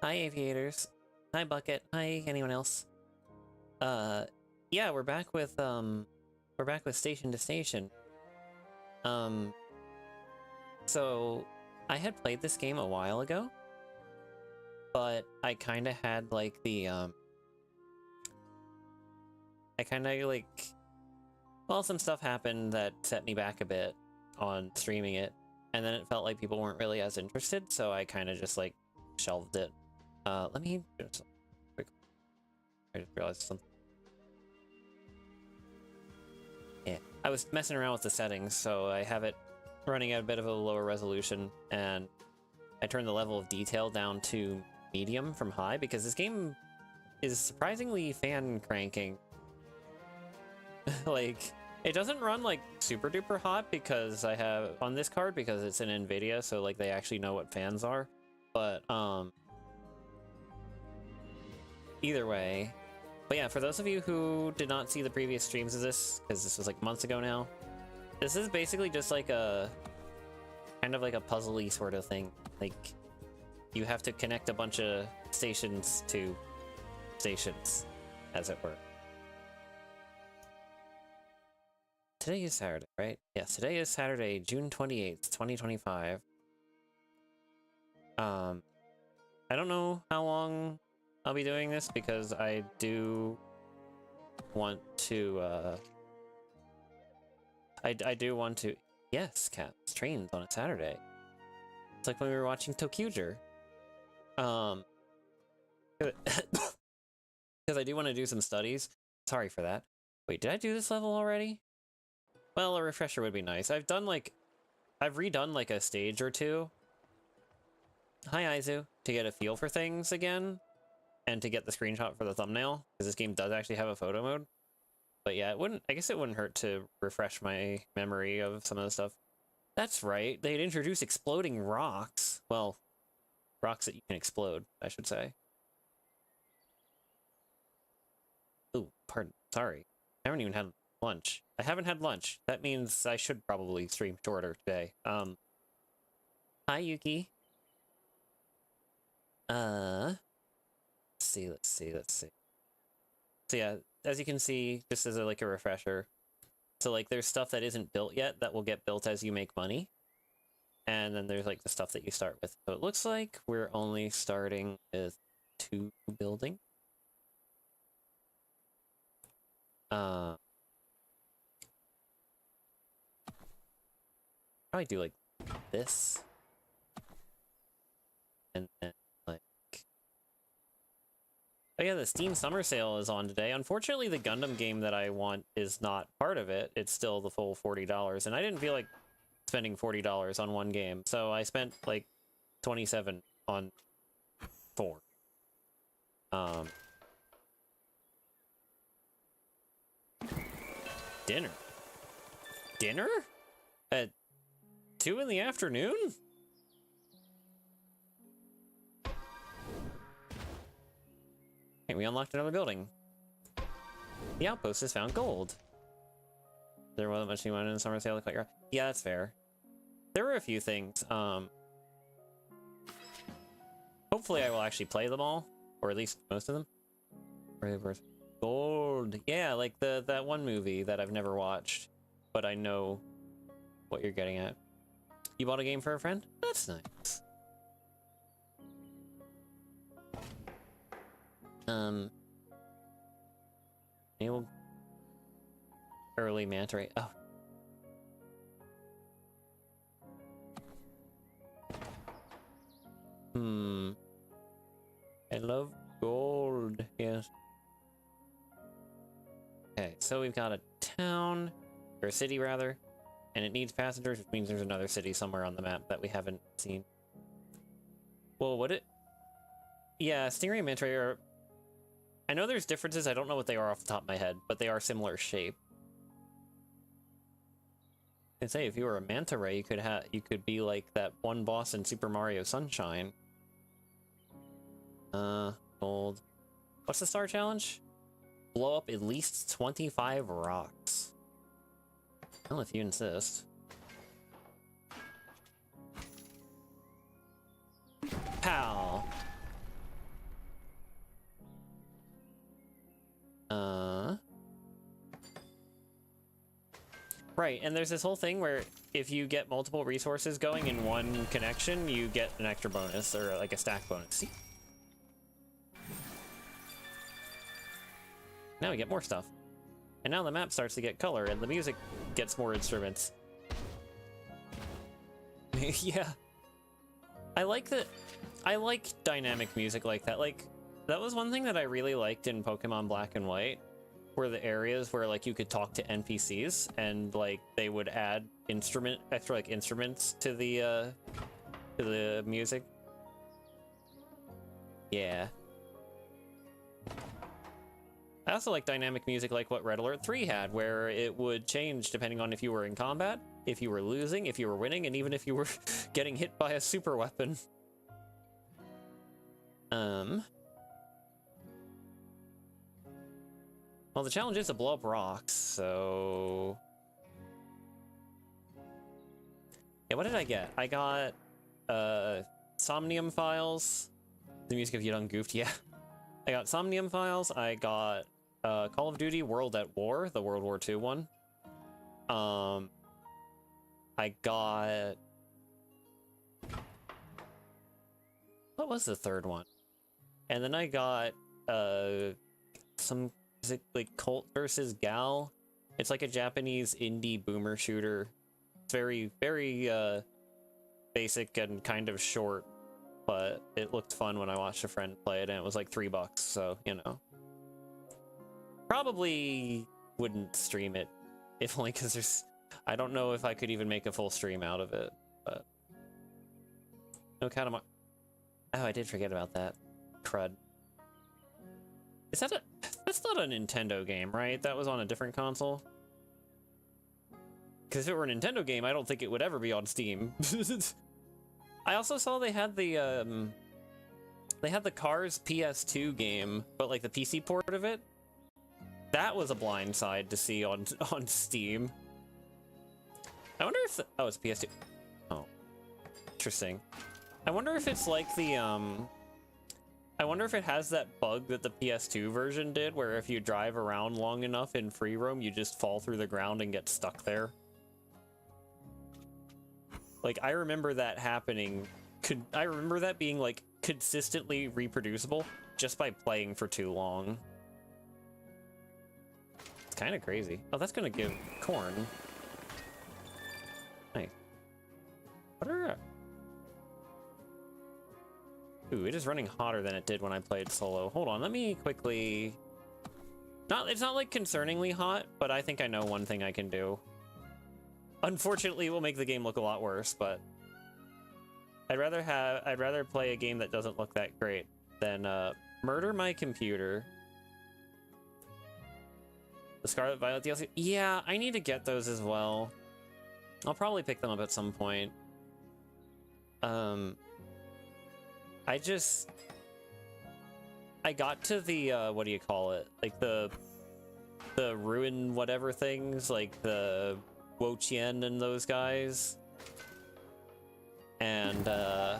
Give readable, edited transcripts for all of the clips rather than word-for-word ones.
Hi aviators. Hi Bucket. Hi anyone else. Yeah, we're back with Station to Station. So I had played this game a while ago, but I kind of had like the well, some stuff happened that set me back a bit on streaming it, and then it felt like people weren't really as interested, so I kind of just like shelved it. Let me just quick. I just realized something. Yeah, I was messing around with the settings, so I have it running at a bit of a lower resolution, and I turned the level of detail down to medium from high because this game is surprisingly fan cranking. Like, it doesn't run like super duper hot because I have on this card because it's an NVIDIA, so like they actually know what fans are. But either way. But yeah, for those of you who did not see the previous streams of this, because this was like months ago now, this is basically just like a kind of like a puzzly sort of thing. Like, you have to connect a bunch of stations to stations, as it were. Today is Saturday, right? Yes, today is Saturday, June 28th, 2025. I don't know how long I'll be doing this because I do want to, I do want to, yes, cats, trains on a Saturday. It's like when we were watching Tokyuger. Because I do want to do some studies. Sorry for that. Wait, did I do this level already? Well, a refresher would be nice. I've redone like a stage or two. Hi, Aizu. To get a feel for things again, and to get the screenshot for the thumbnail, because this game does actually have a photo mode. But yeah, I guess it wouldn't hurt to refresh my memory of some of the stuff. That's right, they'd introduce exploding rocks. Well, rocks that you can explode, I should say. Ooh, pardon, sorry. I haven't even had lunch. I haven't had lunch. That means I should probably stream shorter today. Hi, Yuki. Let's see. So yeah, as you can see, just as like a refresher, so like there's stuff that isn't built yet that will get built as you make money. And then there's like the stuff that you start with. So it looks like we're only starting with 2 building. Probably do like this. And then like, oh yeah, the Steam Summer Sale is on today. Unfortunately, the Gundam game that I want is not part of it. It's still the full $40, and I didn't feel like spending $40 on one game, so I spent like 27 on 4. Dinner at 2 in the afternoon? Okay, we unlocked another building. The outpost has found gold. There wasn't much you wanted in the summer sale. Yeah, that's fair. There were a few things. Hopefully I will actually play them all, or at least most of them. Gold. Yeah, like that one movie that I've never watched, but I know what you're getting at. You bought a game for a friend? That's nice. Enable early manta ray. Oh. I love gold. Yes. Okay, so we've got a town, or a city rather, and it needs passengers, which means there's another city somewhere on the map that we haven't seen. Well, yeah, Stingray and Manta Ray are... I know there's differences, I don't know what they are off the top of my head, but they are similar shape. I can say if you were a Manta Ray, you could be like that one boss in Super Mario Sunshine. Gold. What's the star challenge? Blow up at least 25 rocks. Well, if you insist. Pow! Right, and there's this whole thing where if you get multiple resources going in one connection, you get an extra bonus, or like a stack bonus. See? Now we get more stuff. And now the map starts to get color, and the music gets more instruments. Yeah. I like dynamic music like that. Like, that was one thing that I really liked in Pokemon Black and White, were the areas where like you could talk to NPCs and like they would add extra like instruments to the music. Yeah. I also like dynamic music like what Red Alert 3 had, where it would change depending on if you were in combat, if you were losing, if you were winning, and even if you were getting hit by a super weapon. Well, the challenge is to blow up rocks, so... Yeah, what did I get? I got, Somnium Files. The music of Yudong Goofed, yeah. I got Somnium Files, I got, Call of Duty World at War, the World War II one. I got... What was the third one? And then I got, some... Is it like Colt versus Gal? It's like a Japanese indie boomer shooter. It's very, very basic and kind of short, but it looked fun when I watched a friend play it, and it was like $3, so, you know. Probably wouldn't stream it, if only because there's... I don't know if I could even make a full stream out of it, but... No Katamari... Oh, I did forget about that. Crud. Is that a... That's not a Nintendo game, right? That was on a different console? Because if it were a Nintendo game, I don't think it would ever be on Steam. I also saw they had the Cars PS2 game, but like the PC port of it. That was a blind side to see on Steam. I wonder if oh, it's PS2. Oh, interesting. I wonder if it's like the I wonder if it has that bug that the PS2 version did, where if you drive around long enough in free roam, you just fall through the ground and get stuck there. Like, I remember that happening. I remember that being, like, consistently reproducible just by playing for too long. It's kind of crazy. Oh, that's gonna give corn. Nice. What are... Ooh, it is running hotter than it did when I played solo. Hold on, let me quickly... It's not like concerningly hot, but I think I know one thing I can do. Unfortunately, it will make the game look a lot worse, but... I'd rather play a game that doesn't look that great than, murder my computer. The Scarlet Violet DLC? Yeah, I need to get those as well. I'll probably pick them up at some point. I got to the, what do you call it? Like the ruin whatever things, like the Wo-Chien and those guys. And, oh,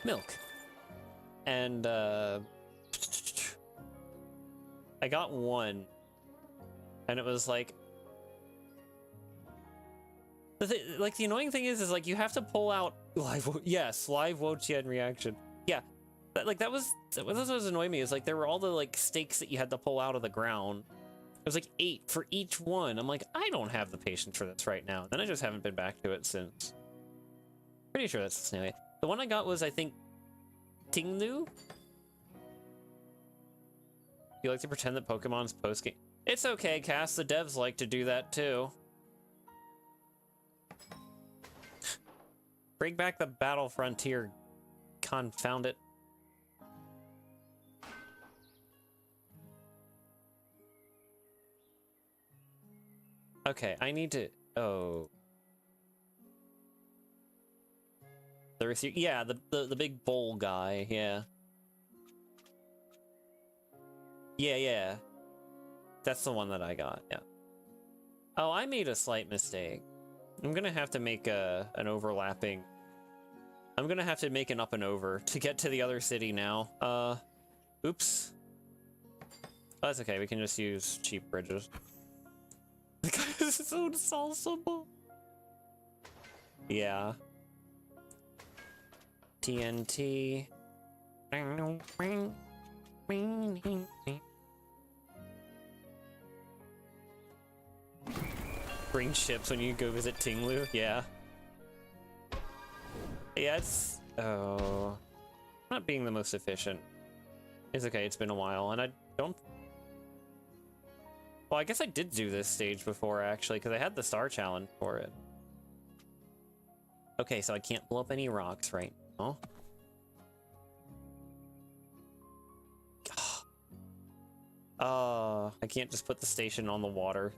milk. And, I got one. And it was like... Like, the annoying thing is like, you have to pull out live Wo-Chien reaction. Yeah, that was what was annoying me, is like, there were all the, like, stakes that you had to pull out of the ground. It was like 8 for each one. I'm like, I don't have the patience for this right now. Then I just haven't been back to it since. Pretty sure that's the same way. The one I got was, I think, Tinglu? You like to pretend that Pokemon's post-game? It's okay, Cass. The devs like to do that, too. Bring back the Battle Frontier. Confound it. Okay, I need to... Oh. The receiver... Yeah, the big bowl guy, yeah. Yeah. That's the one that I got, yeah. Oh, I made a slight mistake. I'm gonna have to make an overlapping... I'm gonna have to make an up and over to get to the other city now. Oops. Oh, that's okay, we can just use cheap bridges. The guy is so salsable. Yeah. TNT. Bring ships when you go visit Tinglu. Yeah. Yeah, it's... Oh... Not being the most efficient. It's okay, it's been a while, and I don't... Well, I guess I did do this stage before, actually, because I had the star challenge for it. Okay, so I can't blow up any rocks right now. I can't just put the station on the water.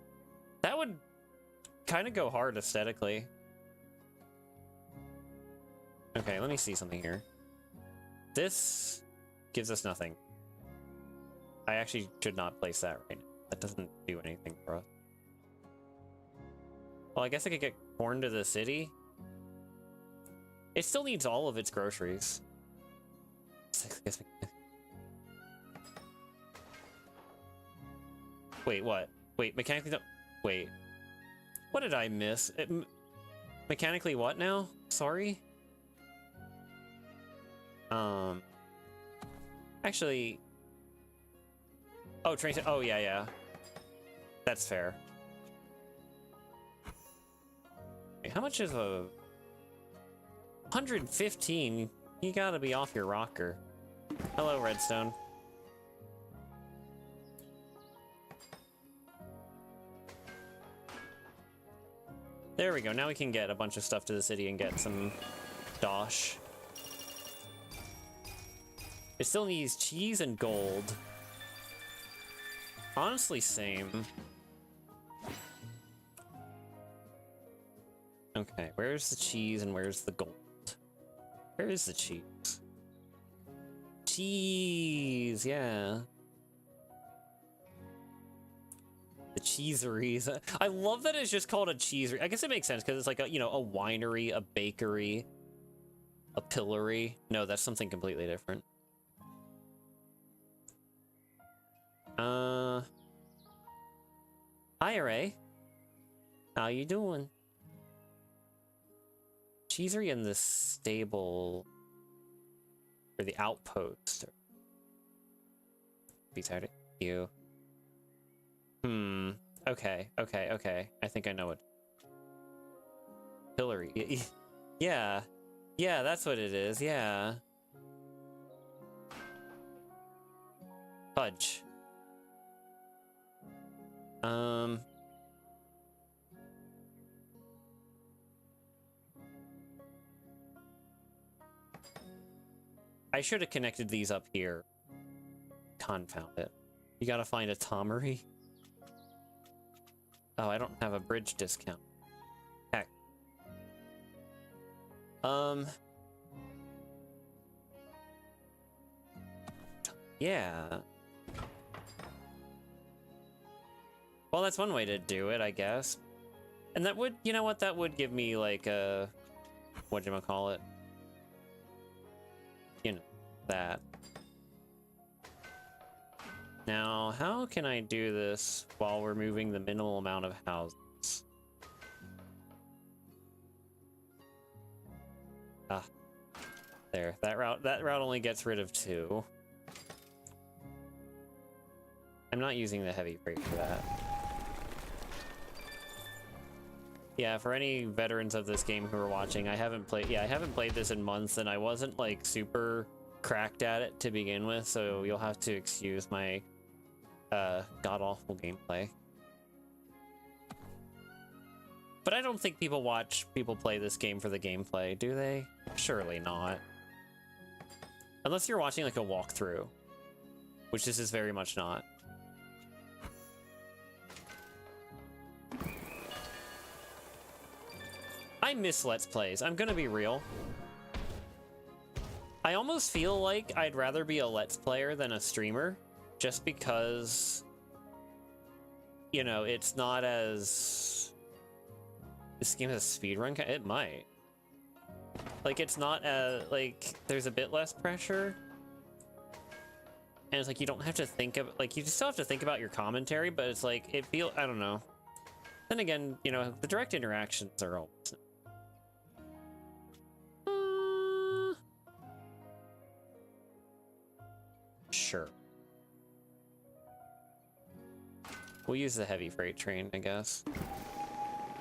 That would kind of go hard aesthetically. Okay, let me see something here. This gives us nothing. I actually should not place that right now. That doesn't do anything for us. Well, I guess I could get corn to the city. It still needs all of its groceries. Wait, what? Wait, mechanically don't... Wait. What did I miss? Mechanically what now? Sorry? Actually... Oh, train... Oh, yeah, yeah. That's fair. Wait, how much is a... 115? You gotta be off your rocker. Hello, Redstone. There we go. Now we can get a bunch of stuff to the city and get some dosh. It still needs cheese and gold. Honestly, same. Okay, where's the cheese and where's the gold? Where is the cheese? Cheese, yeah. The cheeseries. I love that it's just called a cheesery. I guess it makes sense because it's like a, you know, a winery, a bakery, a pillory. No, that's something completely different. Hi, Ray. How you doing? Cheesery in the stable or the outpost. Beside it, you. Okay, okay, okay. I think I know it. Pillory. Yeah. Yeah, that's what it is. Yeah. Fudge. I should have connected these up here. Confound it. You gotta find a Tomery. Oh, I don't have a bridge discount. Heck. Yeah. Well, that's one way to do it, I guess. And that would, you know what, that would give me like a, whatchamacallit? You know, that. Now, how can I do this while we're moving the minimal amount of houses? Ah. There, that route only gets rid of 2. I'm not using the heavy freight for that. Yeah, for any veterans of this game who are watching, I haven't played this in months, and I wasn't like super cracked at it to begin with, so you'll have to excuse my god-awful gameplay. But I don't think people watch people play this game for the gameplay, do they? Surely not. Unless you're watching like a walkthrough, which this is very much not. I miss Let's Plays, I'm gonna be real. I almost feel like I'd rather be a Let's Player than a streamer, just because, you know, it's not as... This game has a speedrun? It might. Like, it's not as, like, there's a bit less pressure. And it's like, you don't have to think of, like, you still have to think about your commentary, but it's like, I don't know. Then again, you know, the direct interactions are always... Sure. We'll use the heavy freight train, I guess.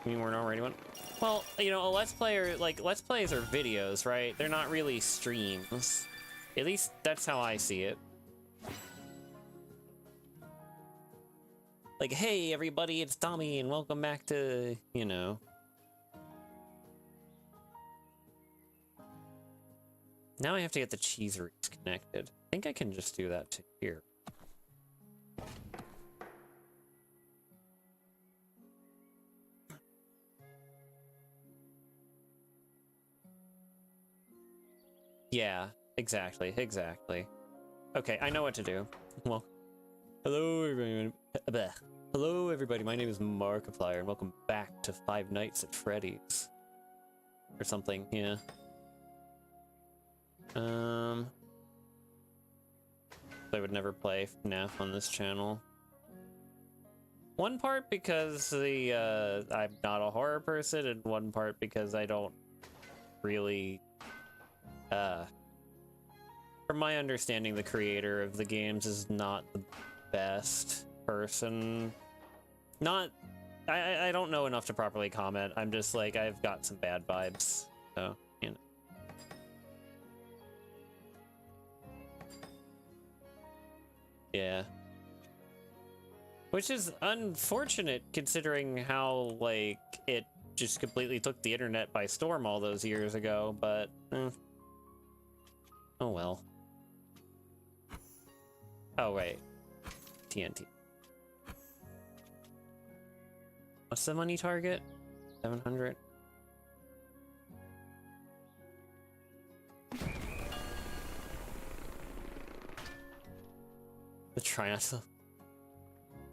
I mean, we're not already one. Well, you know, a Let's Player, like, Let's Plays are videos, right? They're not really streams. At least that's how I see it. Like, hey, everybody, it's Tommy, and welcome back to, you know. Now I have to get the cheese roots connected. I think I can just do that to here. Yeah, exactly. Okay, I know what to do. Well, hello everybody. Hello everybody, my name is Markiplier, and welcome back to Five Nights at Freddy's. Or something, yeah. I would never play FNAF on this channel. One part because I'm not a horror person, and one part because I don't really... From my understanding, the creator of the games is not the best person. I don't know enough to properly comment. I'm just like, I've got some bad vibes, so, you know. Yeah. Which is unfortunate considering how, like, it just completely took the internet by storm all those years ago, but, oh well. Oh, wait. TNT. What's the money target? 700? The Triaxle.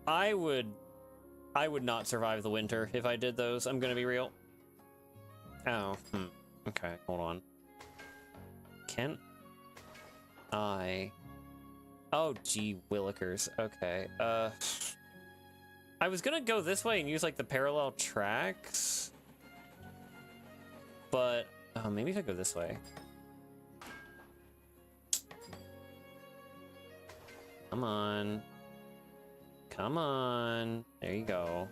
I would not survive the winter if I did those, I'm gonna be real. Oh, okay, hold on. Can I... Oh, gee willikers. Okay, I was gonna go this way and use, like, the parallel tracks. But, maybe if I go this way. Come on. Come on. There you go.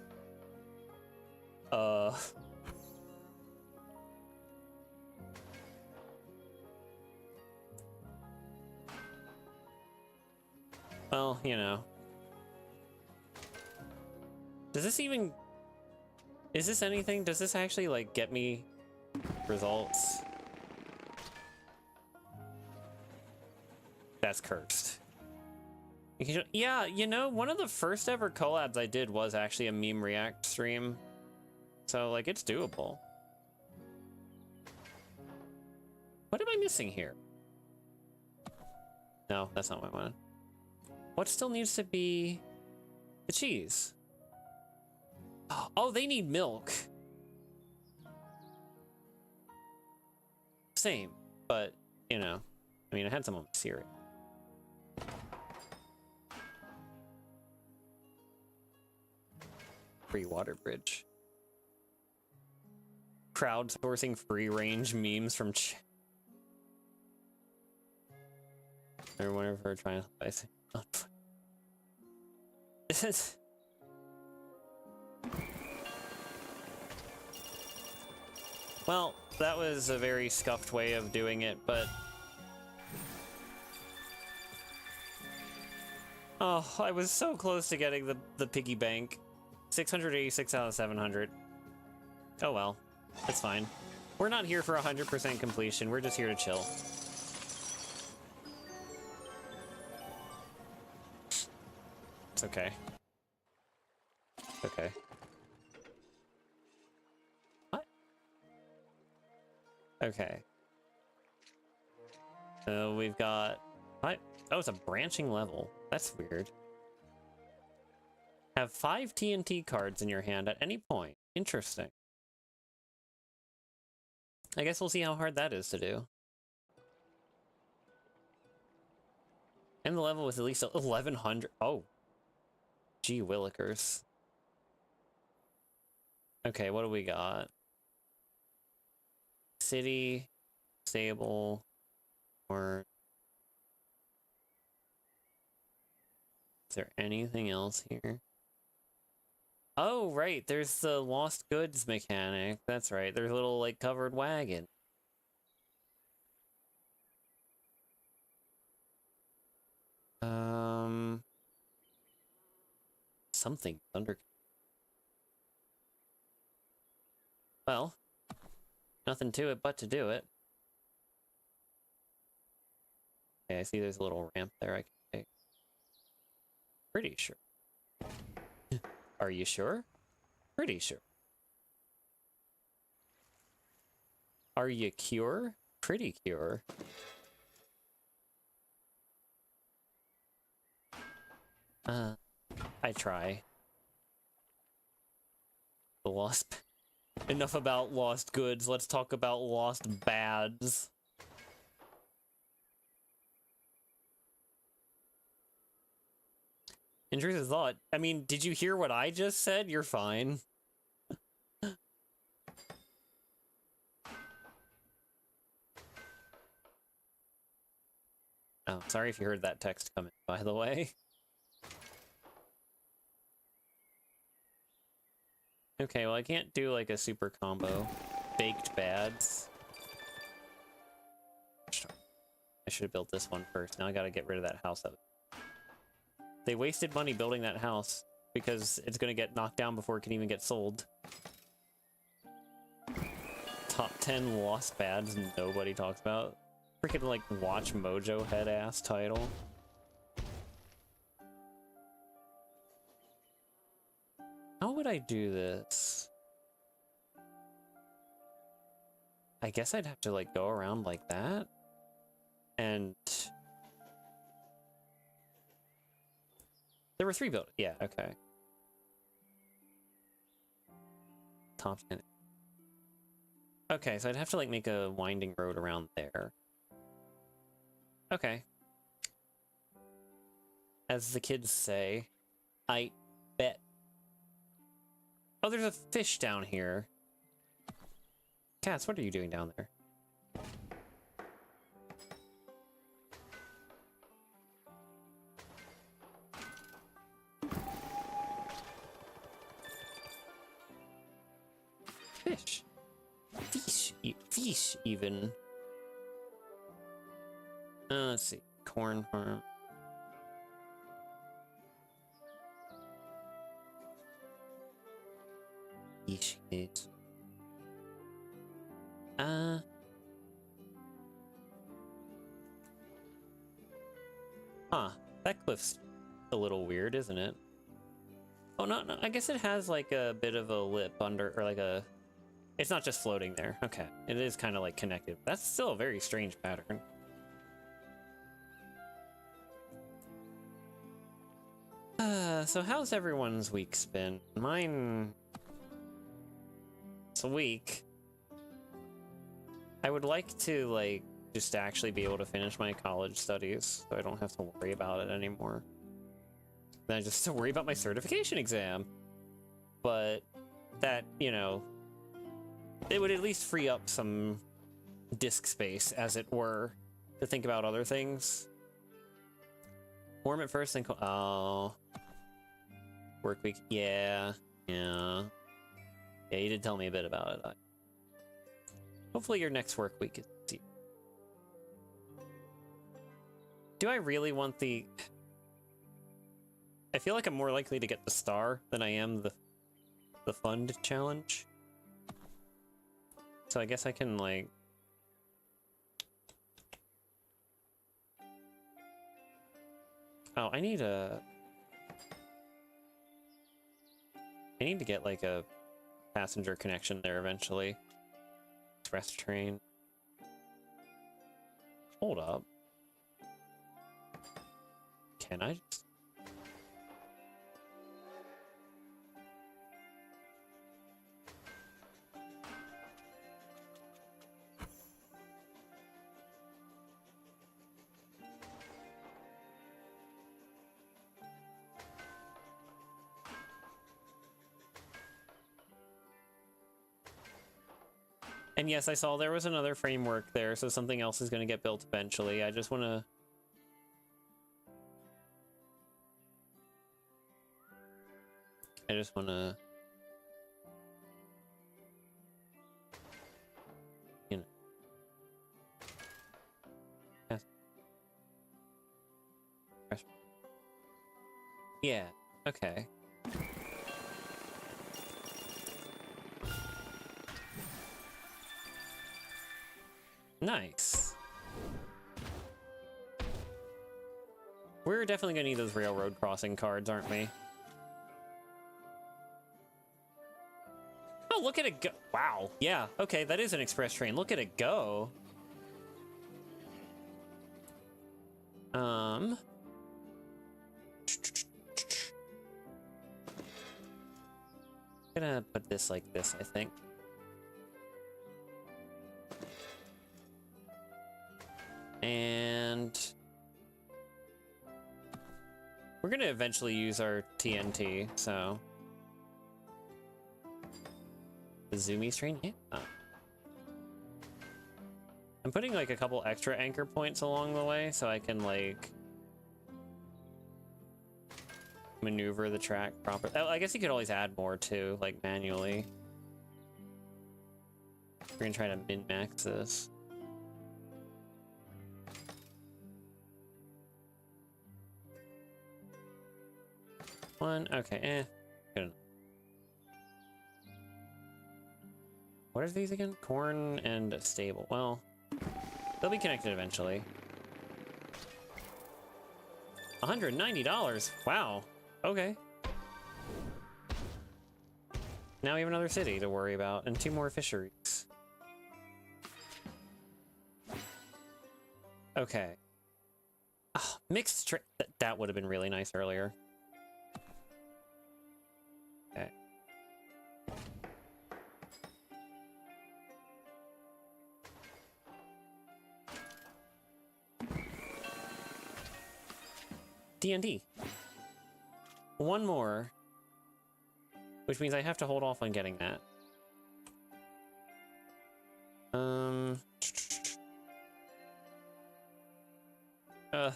Well, you know. Does this even... Is this anything? Does this actually, like, get me results? That's cursed. Yeah, you know, one of the first ever collabs I did was actually a meme react stream. So, like, it's doable. What am I missing here? No, that's not what I wanted. What still needs to be... The cheese. Oh, they need milk. Same, but, you know. I mean, I had some on my cereal. Free water bridge. Crowdsourcing free-range memes from or whatever, trying to buy. Oh, this is... Well, that was a very scuffed way of doing it, but... Oh, I was so close to getting the piggy bank. 686 out of 700. Oh well, that's fine. We're not here for 100% completion, we're just here to chill. It's okay. Okay. What? Okay. So we've got... What? Oh, it's a branching level. That's weird. Have 5 TNT cards in your hand at any point. Interesting. I guess we'll see how hard that is to do. And the level with at least 1100. Oh. Gee willikers. Okay, what do we got? City, stable, or... Is there anything else here? Oh, right, there's the lost goods mechanic. That's right, there's a little, like, covered wagon. Something under... Well, nothing to it but to do it. Okay, I see there's a little ramp there I can take. Pretty sure. Are you sure? Pretty sure. Are you cure? Pretty cure. I try. The lost... Enough about lost goods, let's talk about lost bads. In truth of thought, I mean, did you hear what I just said? You're fine. Oh, sorry if you heard that text coming, by the way. Okay, well, I can't do, like, a super combo. Baked bads. I should have built this one first. Now I gotta get rid of that house. They wasted money building that house because it's gonna get knocked down before it can even get sold. Top 10 lost bads nobody talks about. Freaking, like, Watch Mojo head-ass title. How would I do this? I guess I'd have to, like, go around like that. And... There were 3 buildings. Yeah, okay. Top 10. Okay, so I'd have to, like, make a winding road around there. Okay. As the kids say, I bet. Oh, there's a fish down here. Cats, what are you doing down there? Fish. Fish, even. Let's see. Corn farm. Fish. Huh. That cliff's a little weird, isn't it? Oh, no, I guess it has, like, a bit of a lip under, or, like, a... It's not just floating there. Okay. It is kind of, like, connected. That's still a very strange pattern. So how's everyone's week's been? Mine... It's a week. I would like to, like, just actually be able to finish my college studies, so I don't have to worry about it anymore. Then I just have to worry about my certification exam. But that, you know, it would at least free up some disk space, as it were, to think about other things. Warm at first, then oh. Work week, yeah. Yeah, you did tell me a bit about it. Hopefully your next work week is deep. Do I really want the... I feel like I'm more likely to get the star than I am the fund challenge. So I guess I can, like... Oh, I need to get, like, a passenger connection there eventually. Express train. Hold up. Can I just... And yes, I saw there was another framework there, so something else is going to get built eventually. I just want to... You know... Yes. Yeah, okay. Nice. We're definitely gonna need those railroad crossing cards, aren't we? Oh, look at it go. Wow. Yeah, okay, that is an express train. Look at it go. Gonna put this like this, I think. And we're gonna eventually use our TNT, so the zoomies train, yeah. I'm putting like a couple extra anchor points along the way so I can like maneuver the track properly. Oh, I guess you could always add more too, like manually. We're gonna try to min-max this. One, okay, good enough. What are these again? Corn and stable. Well, they'll be connected eventually. $190. Wow. Okay. Now we have another city to worry about and 2 more fisheries. Okay. Oh, mixed that would have been really nice earlier. Okay. D&D. One more. Which means I have to hold off on getting that.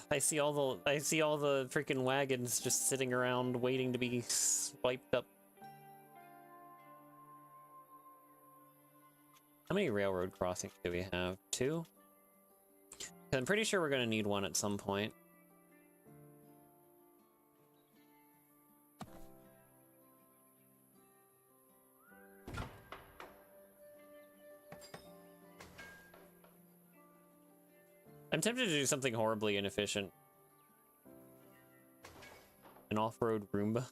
I see all the freaking wagons just sitting around waiting to be swiped up. How many railroad crossings do we have? 2? I'm pretty sure we're gonna need one at some point. I'm tempted to do something horribly inefficient. An off-road Roomba.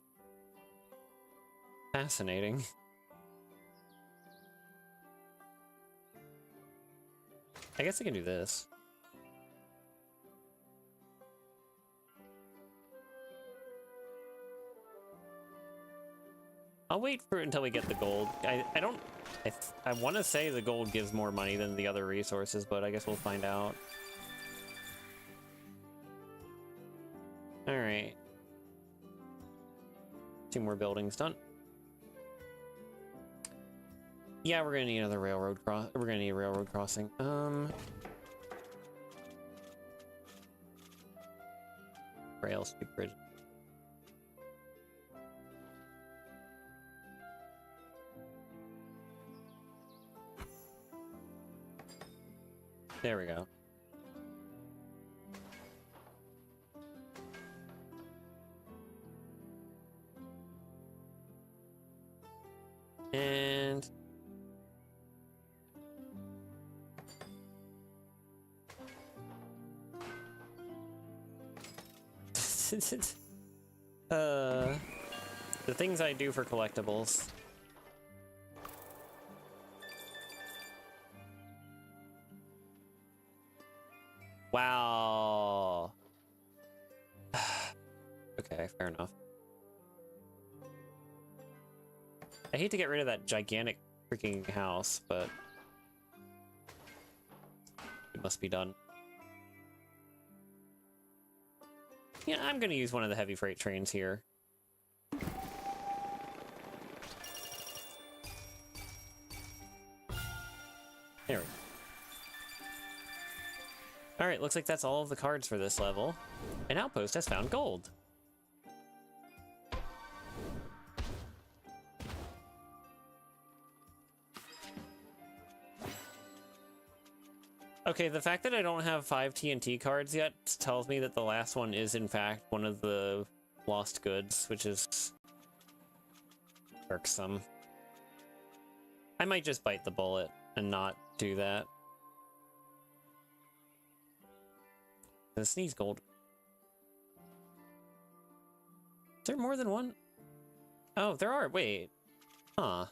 Fascinating. I guess I can do this. I'll wait for until we get the gold. I want to say the gold gives more money than the other resources, but I guess we'll find out. All right. 2 more buildings done. Yeah, we're gonna need another railroad we're gonna need a railroad crossing. Rail speed bridge. There we go. And the things I do for collectibles. Wow. Okay, fair enough. I hate to get rid of that gigantic freaking house, but it must be done. Yeah, I'm gonna use one of the heavy freight trains here. There we go. Alright, looks like that's all of the cards for this level. An outpost has found gold. Okay, the fact that I don't have 5 TNT cards yet tells me that the last one is in fact one of the lost goods, which is irksome. I might just bite the bullet and not do that. This needs gold. Is there more than one? Oh, there are. Wait. Huh.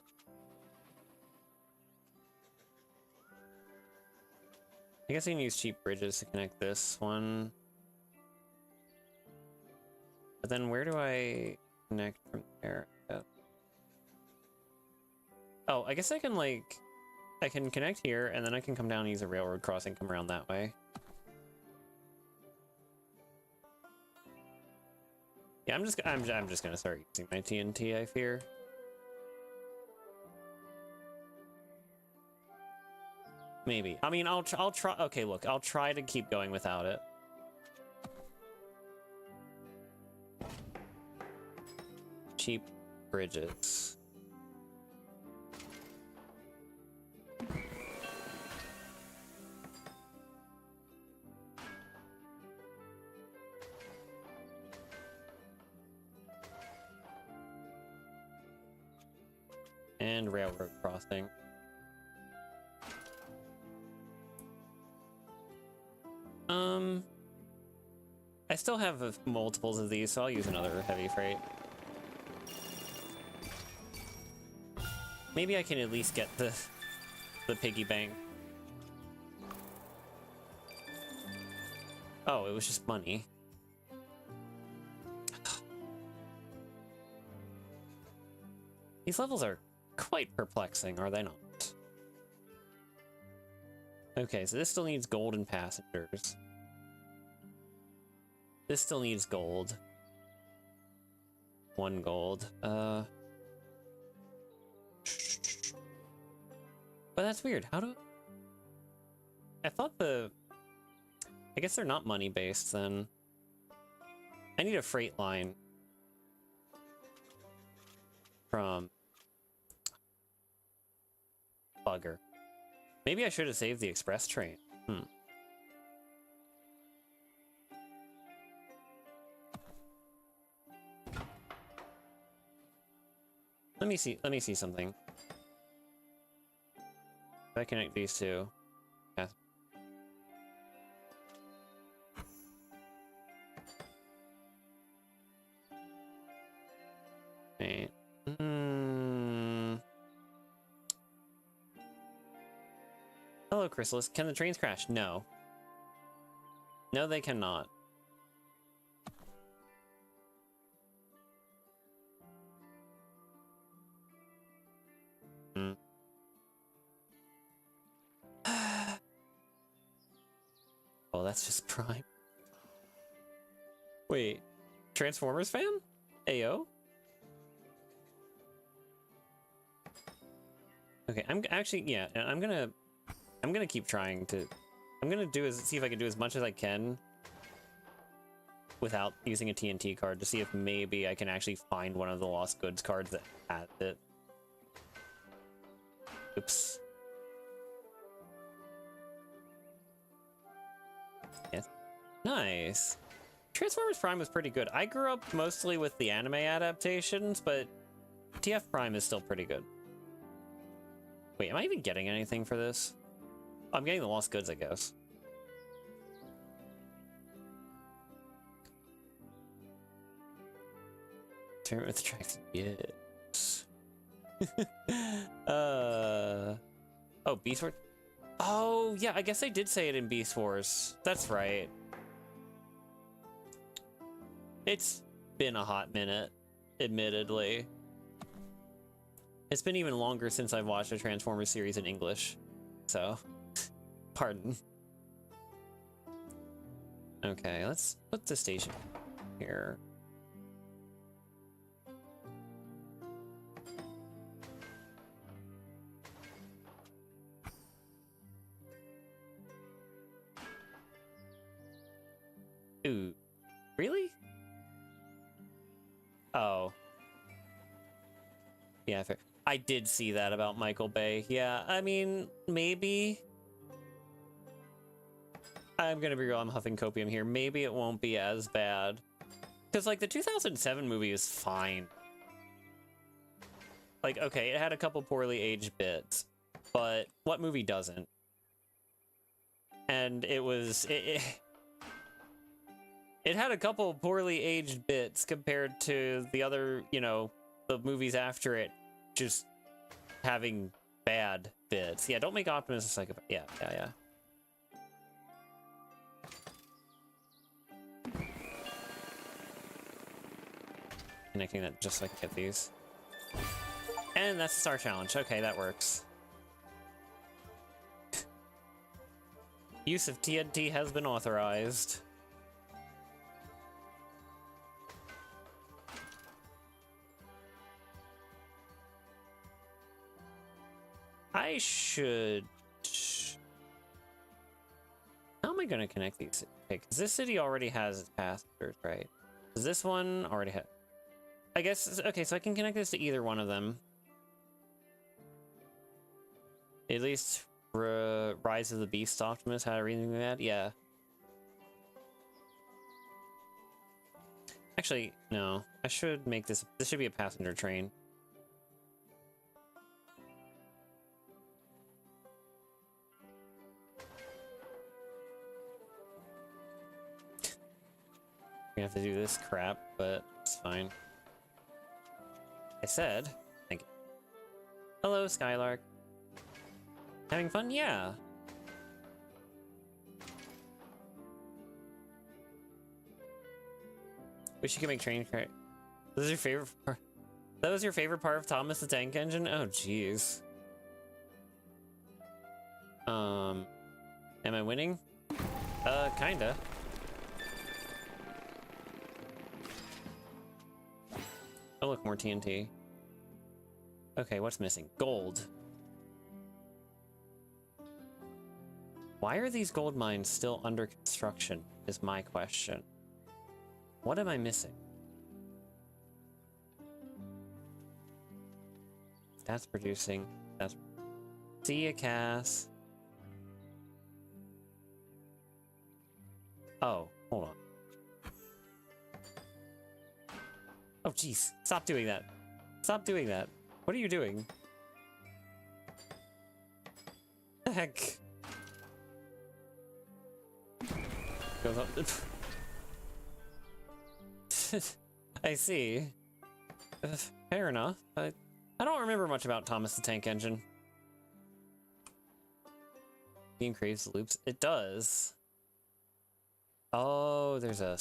I guess I can use cheap bridges to connect this one. But then where do I connect from there? Oh, I guess I can, like... I can connect here, and then I can come down and use a railroad crossing, come around that way. Yeah, I'm just gonna start using my TNT, I fear. Maybe. I mean, I'll try. Okay, look, I'll try to keep going without it. Cheap bridges. And railroad crossing. I still have multiples of these, so I'll use another heavy freight. Maybe I can at least get the piggy bank. Oh, it was just money. These levels are quite perplexing, are they not? Okay, so this still needs gold and passengers. This still needs gold. 1 gold. But that's weird. How do... I thought the... I guess they're not money-based, then. I need a freight line. From... Bugger. Maybe I should have saved the express train. Let me see something. If I connect these two. Yeah. Wait. Hello, Chrysalis. Can the trains crash? No. No, they cannot. Oh, that's just Prime. Wait. Transformers fan? Ayo? Okay, I'm actually, yeah, I'm gonna keep trying to... I'm gonna see if I can do as much as I can without using a TNT card to see if maybe I can actually find one of the lost goods cards that has it. Oops. Yes. Nice. Transformers Prime was pretty good. I grew up mostly with the anime adaptations, but TF Prime is still pretty good. Wait, am I even getting anything for this? I'm getting the lost goods, I guess. Turn with tracks. Yes. Oh, Beast Wars? Oh, yeah, I guess I did say it in Beast Wars. That's right. It's been a hot minute, admittedly. It's been even longer since I've watched a Transformers series in English, so pardon. Okay, let's put the station here. Ooh, really? Oh. Yeah, fair. I did see that about Michael Bay. Yeah, I mean, maybe. I'm gonna be real, I'm huffing copium here. Maybe it won't be as bad. Because, like, the 2007 movie is fine. Like, okay, it had a couple poorly aged bits, but what movie doesn't? And it was... It had a couple poorly aged bits compared to the other, you know, the movies after it just having bad bits. Yeah, don't make Optimus a psychopath. Yeah. Connecting that just so I can get these. And that's the star challenge. Okay, that works. Use of TNT has been authorized. I should... How am I going to connect these? Okay, because this city already has passengers, right? Does this one already have... I guess... Okay, so I can connect this to either one of them. At least Rise of the Beast Optimus had everything like that? Yeah. Actually, no. I should make this... This should be a passenger train. We have to do this crap, but it's fine. I said, thank you. Hello, Skylark. Having fun? Yeah. Wish you could make train crash. This is your favorite part? That was your favorite part of Thomas the Tank Engine? Oh, jeez. Am I winning? Kinda. Oh, look, more TNT. Okay, what's missing? Gold. Why are these gold mines still under construction, is my question. What am I missing? That's producing. That's... See ya, Cass. Oh, hold on. Oh, jeez. Stop doing that. Stop doing that. What are you doing? The heck? Goes up. I see. Fair enough. I don't remember much about Thomas the Tank Engine. Increase loops. It does. Oh, there's a...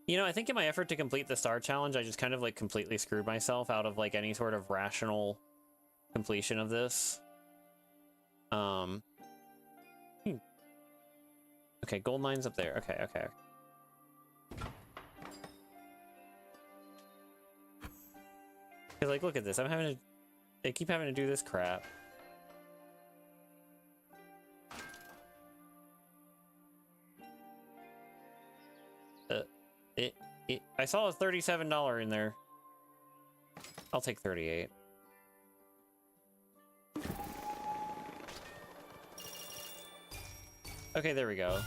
You know, I think in my effort to complete the star challenge, I just kind of like completely screwed myself out of like any sort of rational completion of this. Okay, gold mines up there. Okay. Cause like, look at this. I keep having to do this crap. I saw a $37 in there. I'll take 38. Okay, there we go.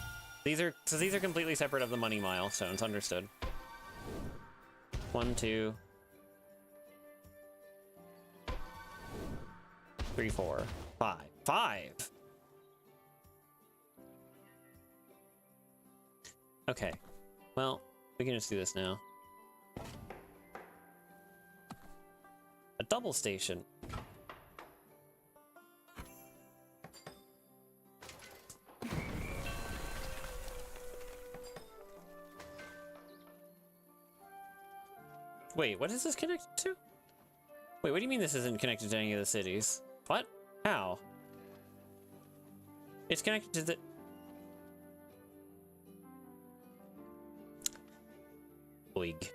These are completely separate of the money milestones. Understood. 1, 2, 3, 4, 5. 5. Okay. Well, we can just do this now. A double station. Wait, what is this connected to? Wait, what do you mean this isn't connected to any of the cities? What? How? It's connected to the... Boig.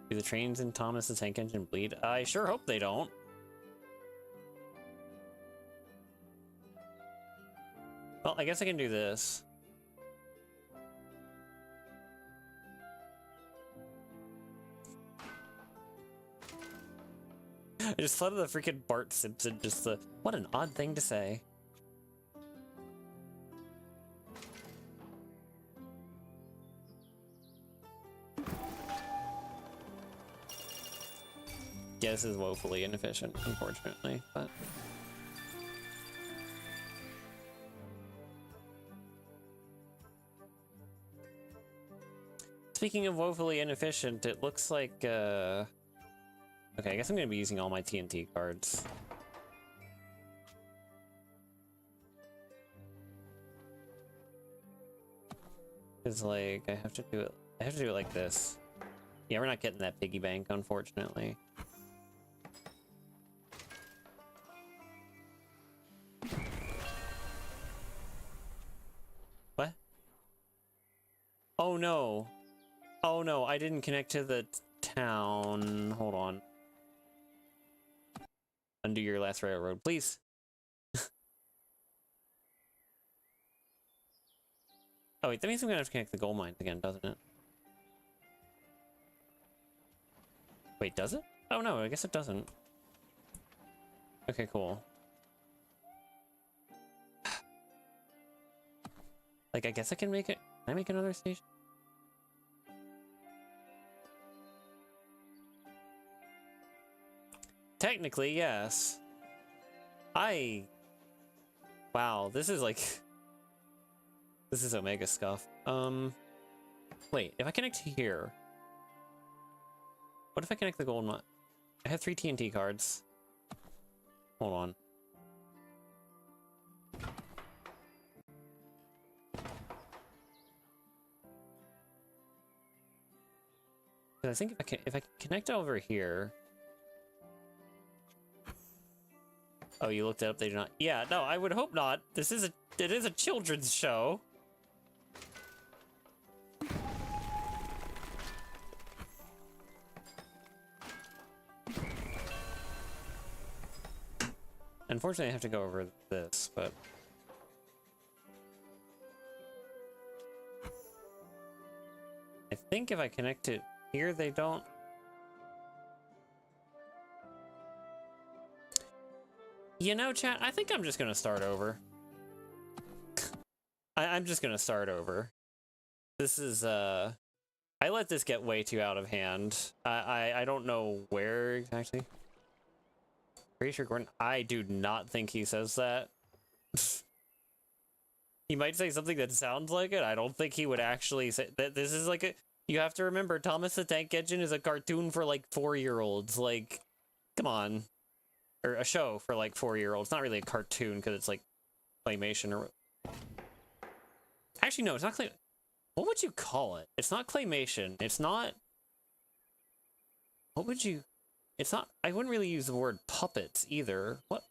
Do the trains in Thomas the Tank Engine bleed? I sure hope they don't. Well, I guess I can do this. I just thought of the freaking Bart Simpson, just the... What an odd thing to say. Yeah, this is woefully inefficient, unfortunately, but... Speaking of woefully inefficient, it looks like, Okay, I guess I'm gonna be using all my TNT cards. Cause like, I have to do it like this. Yeah, we're not getting that piggy bank, unfortunately. What? Oh no. Oh no, I didn't connect to the town. Hold on. Undo your last railroad, please. Oh wait, that means I'm gonna have to connect the gold mines again, doesn't it? Wait, does it? Oh no, I guess it doesn't. Okay, cool. Like, I guess I can make it. Can I make another station? Technically, yes. Wow, this is like... This is Omega scuff. Wait, if I connect to here... What if I connect the gold mine? I have 3 TNT cards. Hold on. I think if I connect over here... Oh, you looked it up, they do not... Yeah, no, I would hope not. It is a children's show. Unfortunately, I have to go over this, but... I think if I connect it here, they don't... You know, chat, I think I'm just gonna start over. I'm just gonna start over. This is, I let this get way too out of hand. I don't know where exactly. Pretty sure Gordon... I do not think he says that. He might say something that sounds like it. I don't think he would actually say that. This is like a... You have to remember, Thomas the Tank Engine is a cartoon for like 4-year-olds. Like, come on. Or a show for like 4-year-olds. Not really a cartoon because it's like claymation or... Actually, no, it's not clay... What would you call it? It's not claymation. It's not... What would you... It's not... I wouldn't really use the word puppets either. What?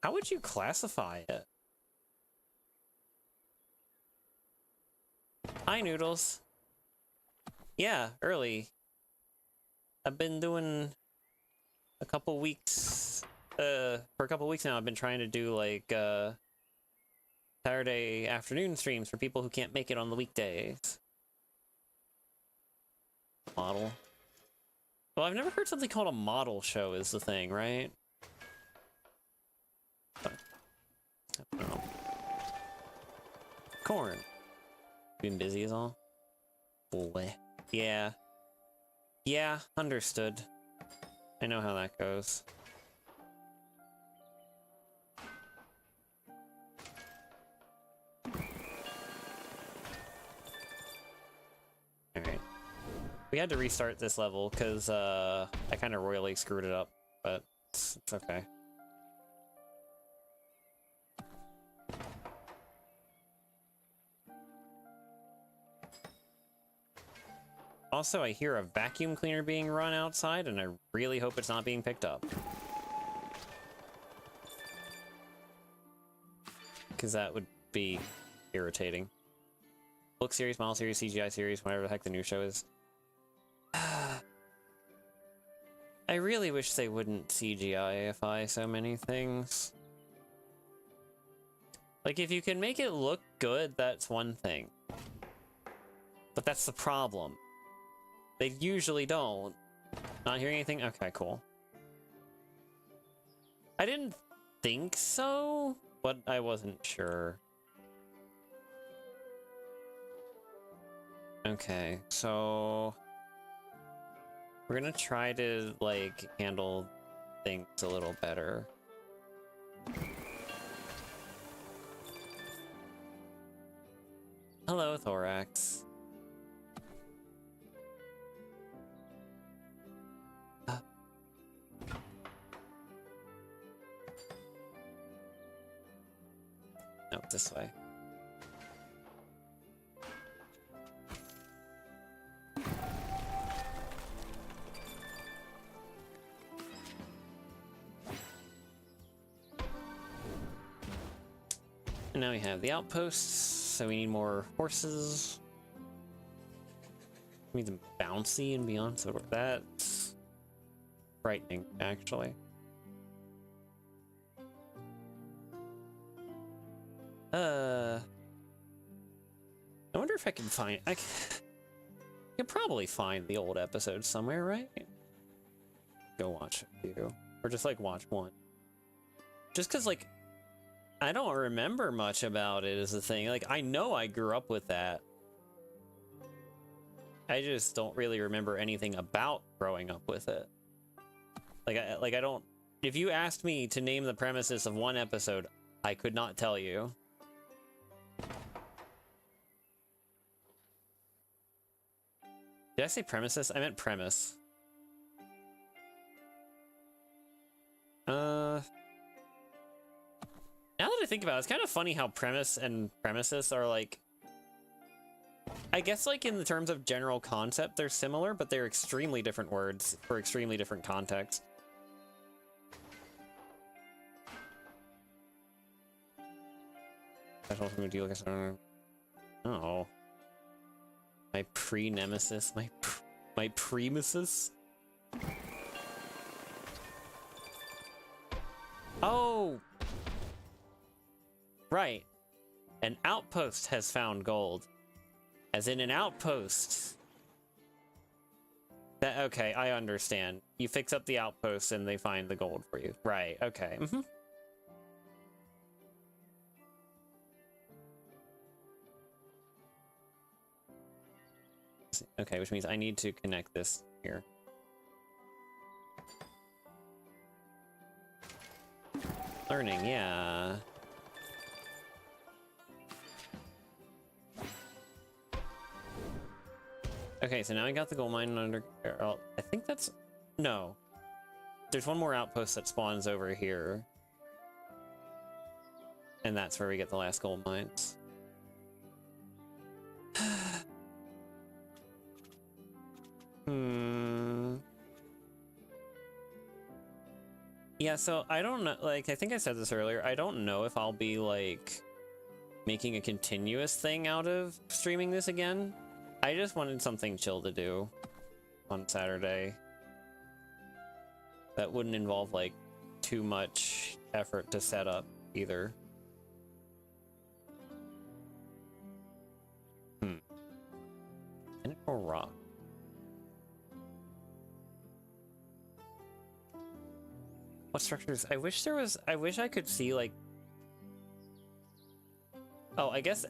How would you classify it? Hi, Noodles. Yeah, early. I've been doing a couple weeks... for a couple weeks now, I've been trying to do, like, Saturday afternoon streams for people who can't make it on the weekdays. Model. Well, I've never heard something called a model show is the thing, right? I don't know. Corn. Been busy as all? Boy. Yeah. Yeah, understood. I know how that goes. Alright. We had to restart this level because I kind of royally screwed it up, but it's okay. Also, I hear a vacuum cleaner being run outside, and I really hope it's not being picked up. Because that would be irritating. Book series, model series, CGI series, whatever the heck the new show is. I really wish they wouldn't CGI-ify so many things. Like, if you can make it look good, that's one thing. But that's the problem. They usually don't. Not hearing anything? Okay, cool. I didn't think so, but I wasn't sure. Okay, so we're gonna try to, like, handle things a little better. Hello, Thorax. No, this way. And now we have the outposts, so we need more horses. We need them bouncy and beyond, so that's frightening, actually. I wonder if I can find... I can probably find the old episodes somewhere, right? Go watch a few. Or just, like, watch one. Just because, like, I don't remember much about it is the thing. Like, I know I grew up with that. I just don't really remember anything about growing up with it. Like, I don't... If you asked me to name the premises of one episode, I could not tell you. Did I say premises? I meant premise. Now that I think about it, it's kind of funny how premise and premises are like... I guess, like, in the terms of general concept, they're similar, but they're extremely different words for extremely different contexts. Oh. My pre-nemesis? My premises? Oh! Right. An outpost has found gold. As in an outpost. That, okay, I understand. You fix up the outpost and they find the gold for you. Right, okay. Mm-hmm. Okay, which means I need to connect this here. Learning, yeah. Okay, so now I got the gold mine under... I think that's... No. There's one more outpost that spawns over here. And that's where we get the last gold mines. Yeah, so I don't know, like, I think I said this earlier, I don't know if I'll be, like, making a continuous thing out of streaming this again. I just wanted something chill to do on Saturday that wouldn't involve, like, too much effort to set up either. Or rock. What structures? I wish there was... I wish I could see, like... Oh, I guess...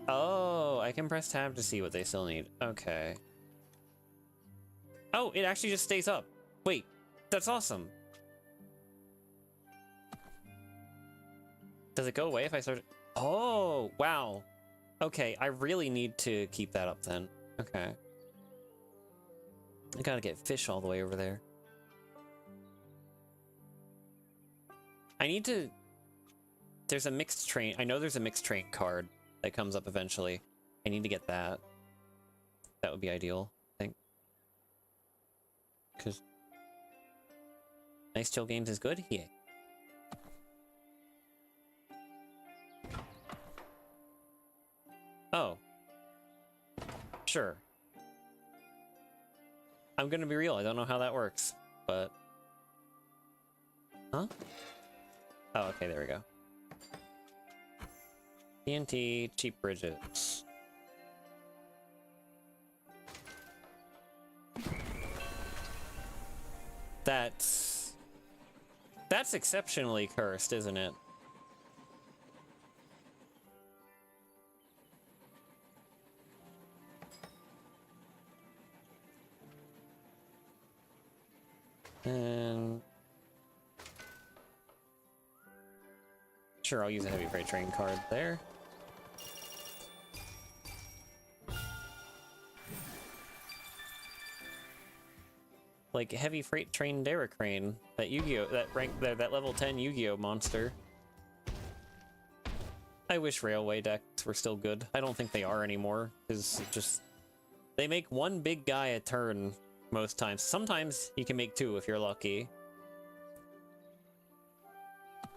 Oh, I can press tab to see what they still need. Okay. Oh, it actually just stays up. Wait, that's awesome. Does it go away if I start... Oh, wow. Okay, I really need to keep that up then. Okay. I gotta get fish all the way over there. I need to... There's a mixed train... I know there's a mixed train card that comes up eventually. I need to get that. That would be ideal, I think. Because... Nice Chill Games is good? Yeah. Oh. Sure. I'm gonna be real, I don't know how that works, but... Huh? Oh, okay, there we go. TNT, cheap bridges. That's exceptionally cursed, isn't it? And sure, I'll use a heavy freight train card there. Like heavy freight train Derricrane, that Yu-Gi-Oh, that level 10 Yu-Gi-Oh monster. I wish railway decks were still good. I don't think they are anymore, because just they make one big guy a turn most times. Sometimes you can make two if you're lucky. They're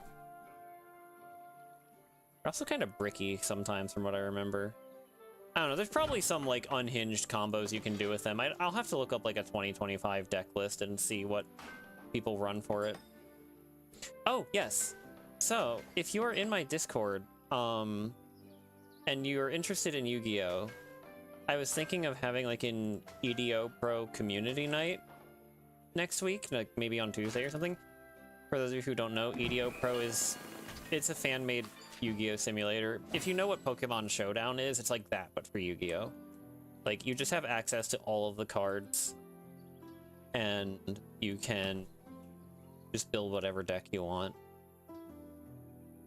also kind of bricky sometimes, from what I remember. I don't know, there's probably some, like, unhinged combos you can do with them. I'll have to look up, like, a 2025 deck list and see what people run for it. Oh, yes. So, if you are in my Discord, and you're interested in Yu-Gi-Oh!, I was thinking of having, like, an EDO Pro community night next week, like, maybe on Tuesday or something. For those of you who don't know, EDO Pro it's a fan-made Yu-Gi-Oh! Simulator. If you know what Pokemon Showdown is, it's like that, but for Yu-Gi-Oh! Like, you just have access to all of the cards, and you can just build whatever deck you want.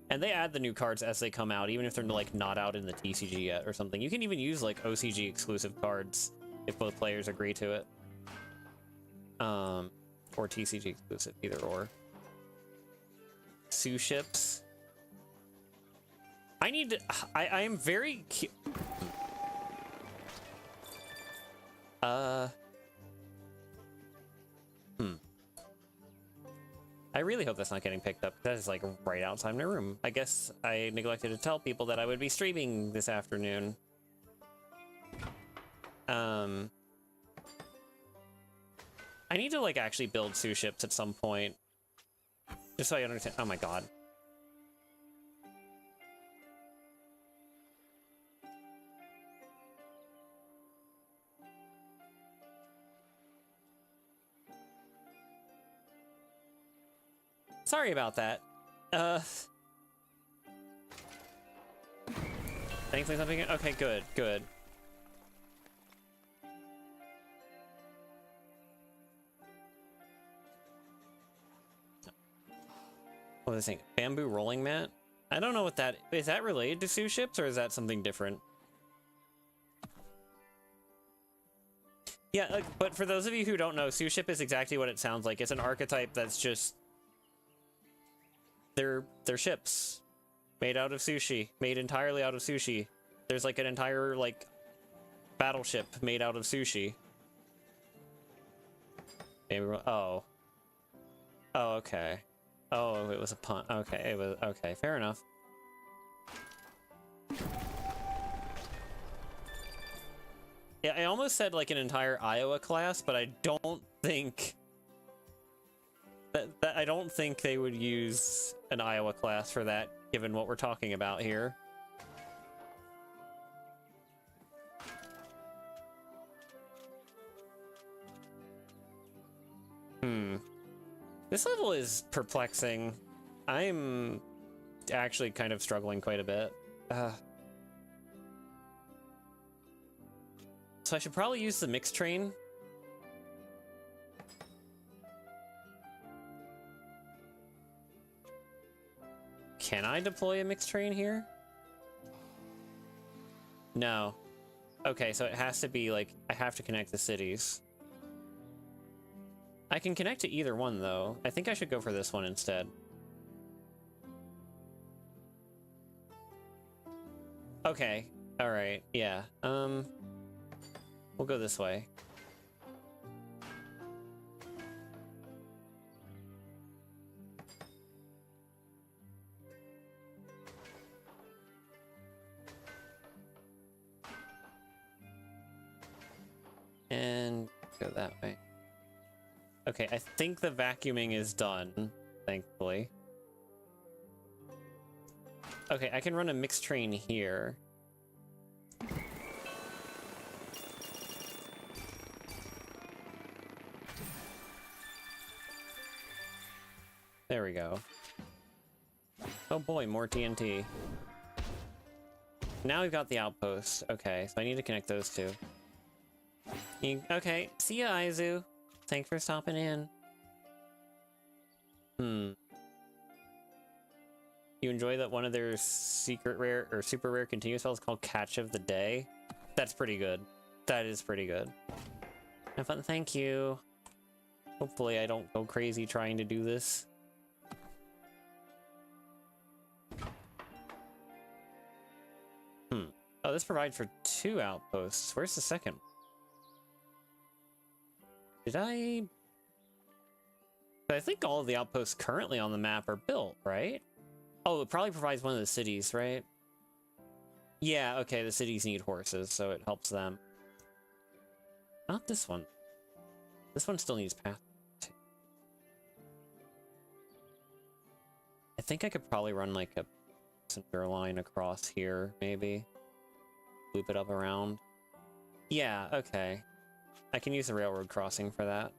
And they add the new cards as they come out, even if they're, like, not out in the TCG yet or something. You can even use, like, OCG exclusive cards if both players agree to it. Or TCG exclusive, either or. Sue ships. I need to... I am very... I really hope that's not getting picked up. That is, like, right outside my room. I guess I neglected to tell people that I would be streaming this afternoon. I need to, like, actually build Sue ships at some point. Just so I understand... Oh my god. Sorry about that. Thankfully something... Okay, good, good. What was I saying? Bamboo rolling mat? I don't know what that... Is that related to Sue ships, or is that something different? Yeah, but for those of you who don't know, Sue ship is exactly what it sounds like. It's an archetype that's just... They're ships made out of sushi, made entirely out of sushi. There's like an entire like battleship made out of sushi. Maybe, oh, okay. Oh, it was a pun. Okay, it was okay. Fair enough. Yeah, I almost said like an entire Iowa class, but I don't think. I don't think they would use an Iowa class for that, given what we're talking about here. This level is perplexing. I'm actually kind of struggling quite a bit. So I should probably use the mix train. Can I deploy a mixed train here? No. Okay, so it has to be like, I have to connect the cities. I can connect to either one though. I think I should go for this one instead. Okay, alright, yeah. We'll go this way. And go that way. Okay, I think the vacuuming is done, thankfully. Okay, I can run a mixed train here. There we go. Oh boy, more TNT. Now we've got the outpost. Okay, so I need to connect those two. Okay, see ya, Aizu. Thanks for stopping in. You enjoy that one of their secret rare or super rare continuous spells called Catch of the Day? That's pretty good. That is pretty good. Have fun, thank you. Hopefully I don't go crazy trying to do this. Oh, this provides for 2 outposts. Where's the second? Did I think all of the outposts currently on the map are built, right? Oh, it probably provides one of the cities, right? Yeah, okay, the cities need horses, so it helps them. Not this one. This one still needs path. I think I could probably run like a center line across here, maybe. Loop it up around. Yeah, okay. I can use the railroad crossing for that.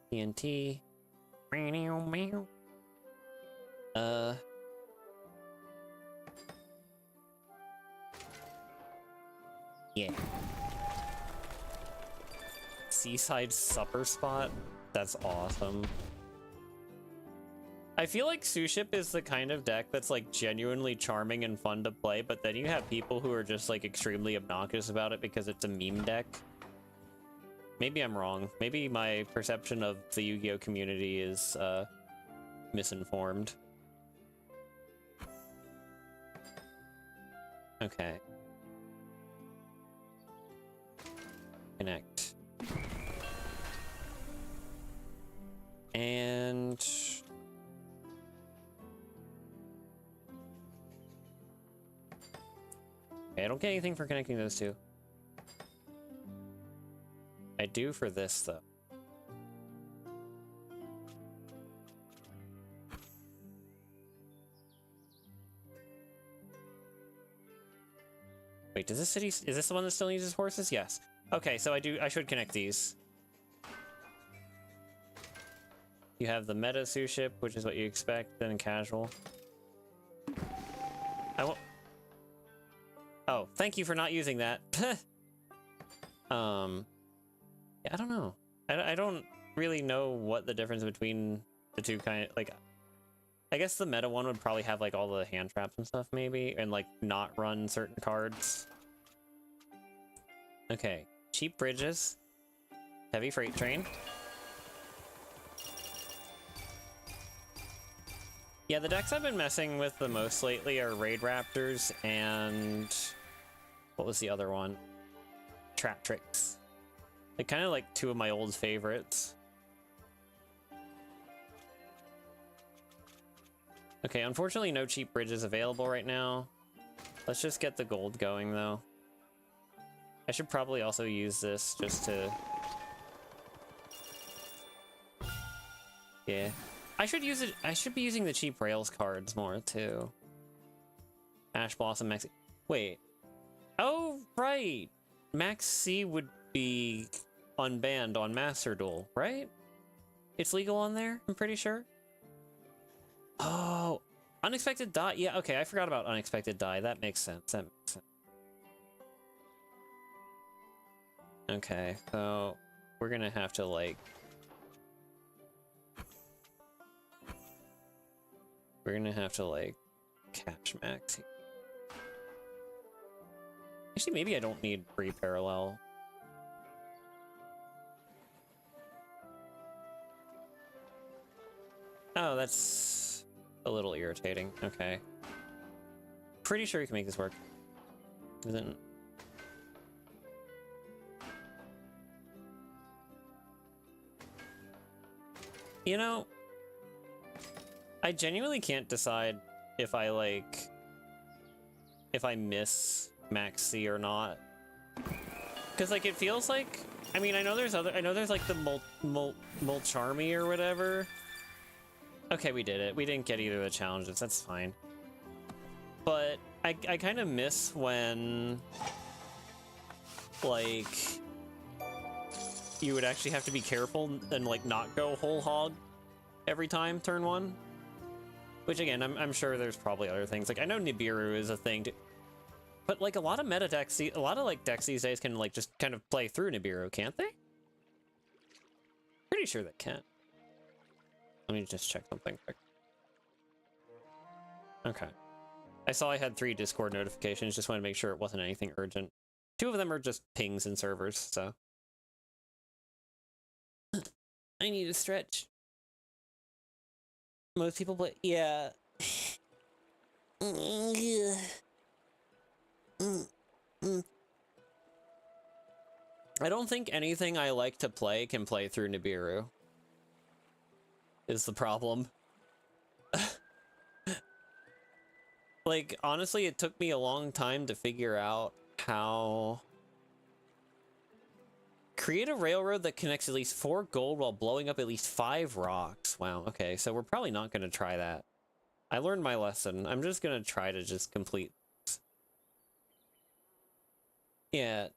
TNT. Yeah. Seaside supper spot? That's awesome. I feel like Suship is the kind of deck that's like genuinely charming and fun to play, but then you have people who are just like extremely obnoxious about it because it's a meme deck. Maybe I'm wrong. Maybe my perception of the Yu-Gi-Oh community is misinformed. Okay. Connect. And okay, I don't get anything for connecting those two. I do for this, though. Wait, does this city... Is this the one that still uses horses? Yes. Okay, so I should connect these. You have the meta Suship, which is what you expect, then casual. I won't... Oh, thank you for not using that. Yeah, I don't know. I don't really know what the difference between the two kind of, like, I guess the meta one would probably have like all the hand traps and stuff maybe, and like not run certain cards. Okay, cheap bridges, heavy freight train. Yeah, the decks I've been messing with the most lately are Raid Raptors and what was the other one? Trap Tricks. They're kind of like 2 of my old favorites. Okay, unfortunately no cheap bridges available right now. Let's just get the gold going though. I should probably also use this just to... Yeah. I should use it. I should be using the cheap Rails cards more too. Ash Blossom Max. Wait. Oh, right. Max C would be unbanned on Master Duel, right? It's legal on there, I'm pretty sure. Oh, Unexpected Die. Yeah, okay, I forgot about Unexpected Die. That makes sense. That makes sense. Okay, so we're gonna have to like... We're gonna have to like catch Max here. Actually, maybe I don't need free parallel. Oh, that's a little irritating. Okay. Pretty sure we can make this work. Isn't... You know, I genuinely can't decide if I like... if I miss Max C or not. Because like it feels like... I mean, I know there's other... I know there's like the Mulcharmy or whatever. Okay, we did it. We didn't get either of the challenges. That's fine. But I kind of miss when, like, you would actually have to be careful and, like, not go whole hog every time, turn one. Which, again, I'm sure there's probably other things. Like, I know Nibiru is a thing, but, like, a lot of meta decks, a lot of, like, decks these days can, like, just kind of play through Nibiru, can't they? Pretty sure they can. Let me just check something quick. Okay. I saw I had 3 Discord notifications, just wanted to make sure it wasn't anything urgent. 2 of them are just pings in servers, so. I need a stretch. Most people play, yeah. I don't think anything I like to play can play through Nibiru. Is the problem. Like, honestly, it took me a long time to figure out how... Create a railroad that connects at least 4 gold while blowing up at least 5 rocks. Wow, okay, so we're probably not going to try that. I learned my lesson. I'm just going to try to just complete this. Yeah.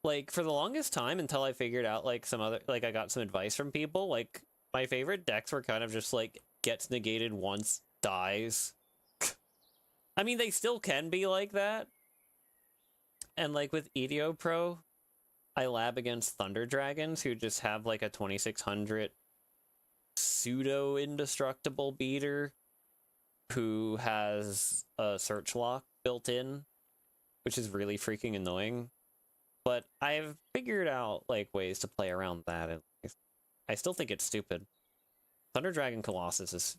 Like, for the longest time, until I figured out, like, some other... Like, I got some advice from people, like, my favorite decks were kind of just, like, gets negated once, dies. I mean, they still can be like that. And, like, with EDO Pro, I lab against Thunder Dragons, who just have, like, a 2600 pseudo-indestructible beater who has a search lock built in, which is really freaking annoying. But I've figured out, like, ways to play around that, and I still think it's stupid. Thunder Dragon Colossus is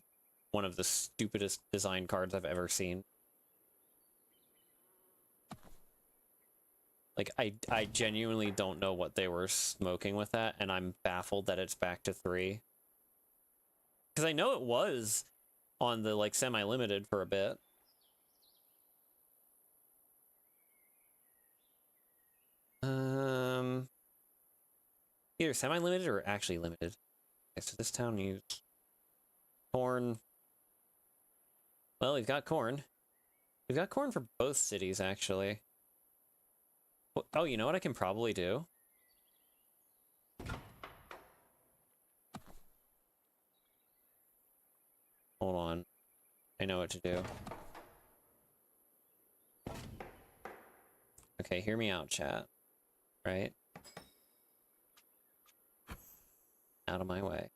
one of the stupidest design cards I've ever seen. Like, I genuinely don't know what they were smoking with that, and I'm baffled that it's back to 3. Because I know it was on the, like, semi-limited for a bit. Either semi-limited or actually limited. Okay, so this town used corn. Well, we've got corn. We've got corn for both cities, actually. Oh, you know what I can probably do? Hold on. I know what to do. Okay, hear me out, chat. Right? Out of my way.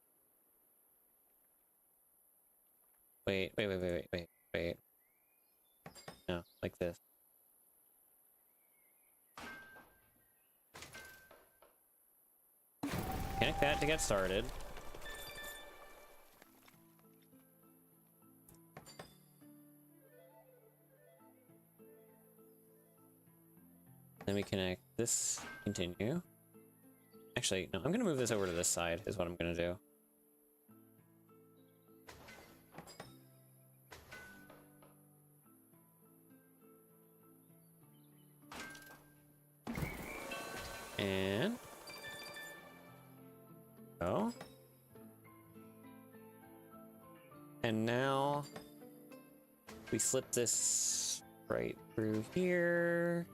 Wait. No, like this. Connect that to get started. Then we connect this, continue. Actually, no, I'm gonna move this over to this side, is what I'm gonna do. And... oh. And now... we slip this right through here.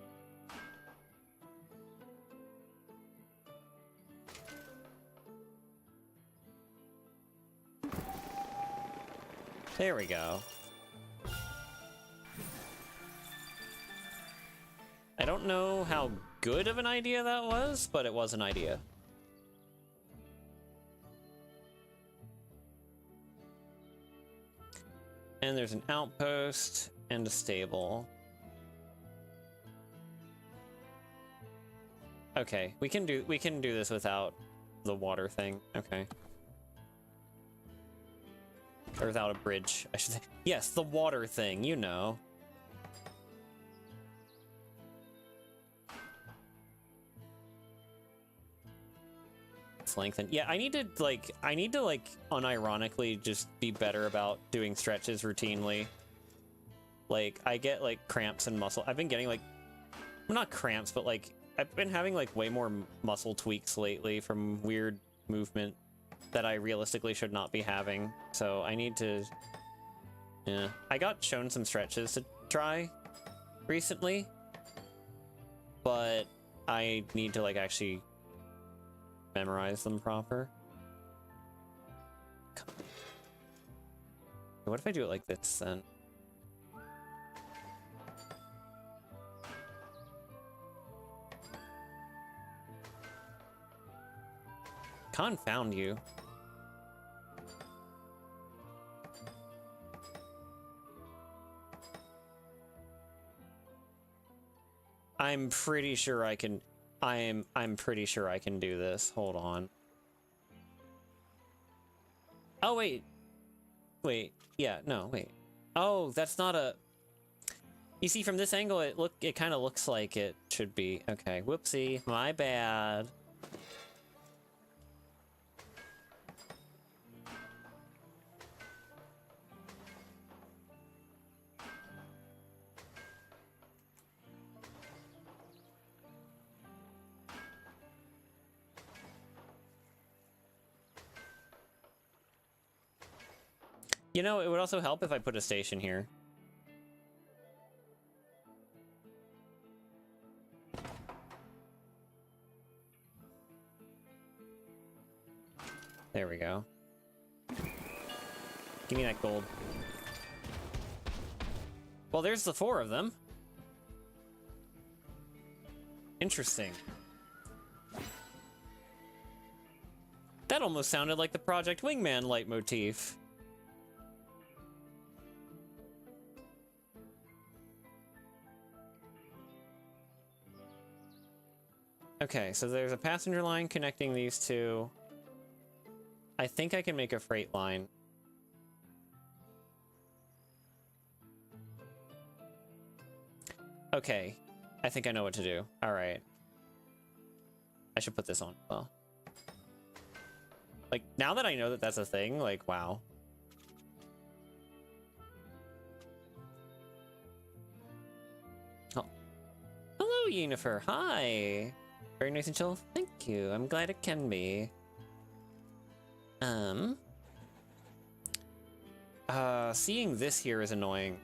There we go. I don't know how good of an idea that was, but it was an idea. And there's an outpost and a stable. Okay, we can do this without the water thing. Okay. Or without a bridge, I should say. Yes, the water thing, you know. It's lengthened. Yeah, I need to unironically just be better about doing stretches routinely. Like, I get, like, cramps and muscle. I've been getting, like, well, not cramps, but, like, I've been having, like, way more muscle tweaks lately from weird movement that I realistically should not be having. So I need to... Yeah. I got shown some stretches to try recently, but I need to, like, actually memorize them proper. What if I do it like this, then? Confound you. I'm pretty sure I can... I'm pretty sure I can do this. Hold on. Oh, wait. Wait. Yeah, no, wait. Oh, that's not a... You see, from this angle, it kind of looks like it should be. Okay, whoopsie. My bad. You know, it would also help if I put a station here. There we go. Give me that gold. Well, there's the 4 of them. Interesting. That almost sounded like the Project Wingman leitmotif. Okay, so there's a passenger line connecting these two. I think I can make a freight line. Okay, I think I know what to do. All right. I should put this on as well. Like, now that I know that that's a thing, like, wow. Oh. Hello, Yennefer. Hi. Very nice and chill. Thank you. I'm glad it can be. Seeing this here is annoying.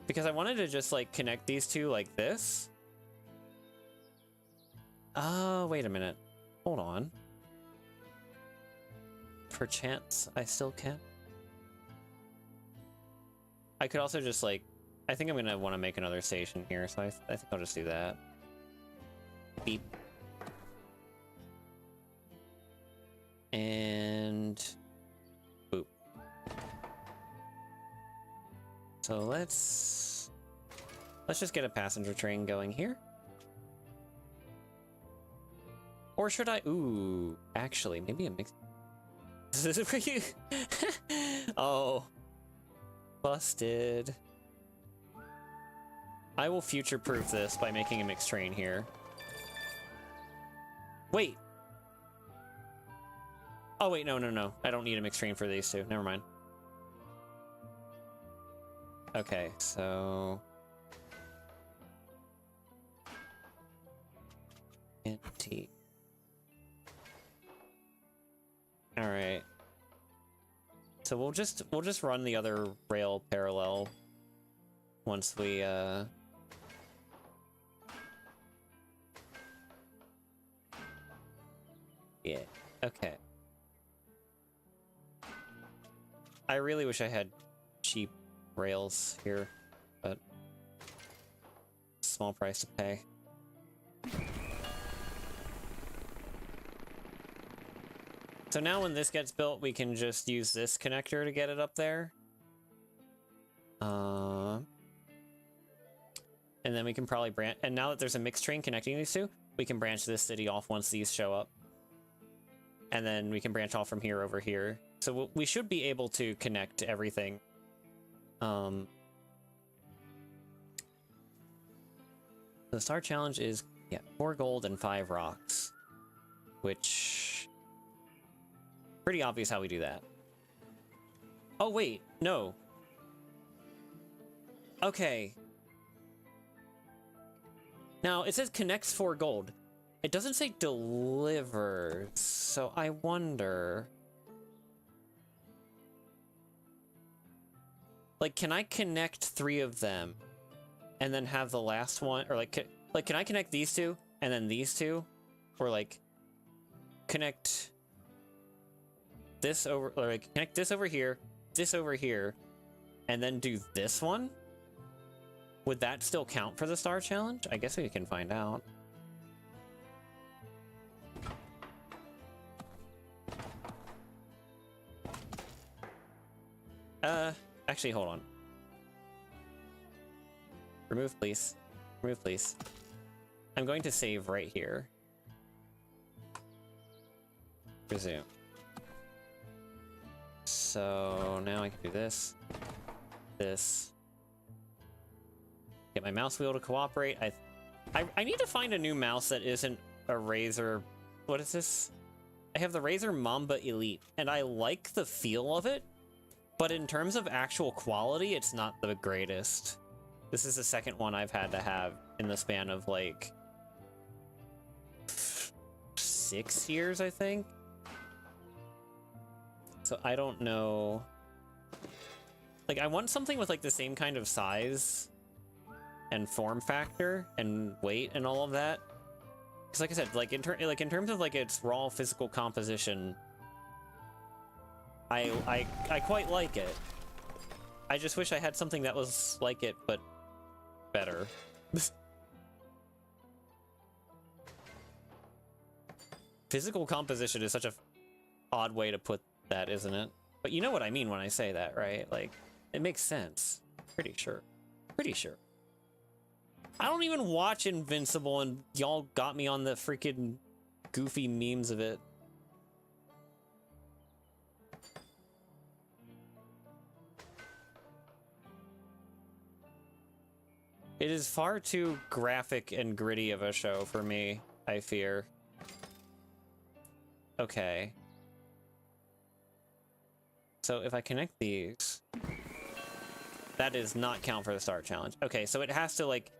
Because I wanted to just, like, connect these two like this. Oh, wait a minute. Hold on. Perchance I still can. I could also just, like... I think I'm gonna want to make another station here, so I think I'll just do that. Beep. And boop. So let's just get a passenger train going here. Or should I? Ooh, actually, maybe a mix. This is where you. Oh, busted. I will future-proof this by making a mixed train here. Wait. Oh, wait, no. I don't need a mixed train for these two. Never mind. Okay, so... Empty. Alright. So we'll just run the other rail parallel once we, Yeah, okay. I really wish I had cheap rails here, but small price to pay. So now when this gets built, we can just use this connector to get it up there. And then we can probably branch, and now that there's a mixed train connecting these two, we can branch this city off once these show up. And then we can branch off from here over here. So we should be able to connect everything. The star challenge is, yeah, 4 gold and 5 rocks. Which... pretty obvious how we do that. Oh, wait, no. Okay. Now, it says connects 4 gold. It doesn't say delivers, so I wonder... Like, can I connect 3 of them and then have the last one, or like can I connect these 2 and then these 2, or like connect this over, or like connect this over here, and then do this one? Would that still count for the star challenge? I guess we can find out. Actually, hold on. Remove, please. Remove, please. I'm going to save right here. Resume. So now I can do this. This. Get my mouse wheel to cooperate. I need to find a new mouse that isn't a Razer. What is this? I have the Razer Mamba Elite, and I like the feel of it, but in terms of actual quality, it's not the greatest. This is the second one I've had to have in the span of like 6 years, I think. So I don't know. Like, I want something with like the same kind of size and form factor and weight and all of that. Because like I said, like in terms of like its raw physical composition, I quite like it. I just wish I had something that was like it, but better. Physical composition is such a odd way to put that, isn't it? But you know what I mean when I say that, right? Like, it makes sense. Pretty sure. Pretty sure. I don't even watch Invincible, and y'all got me on the freaking goofy memes of it. It is far too graphic and gritty of a show for me, I fear. Okay. So if I connect these, that does not count for the star challenge. Okay, so it has to like...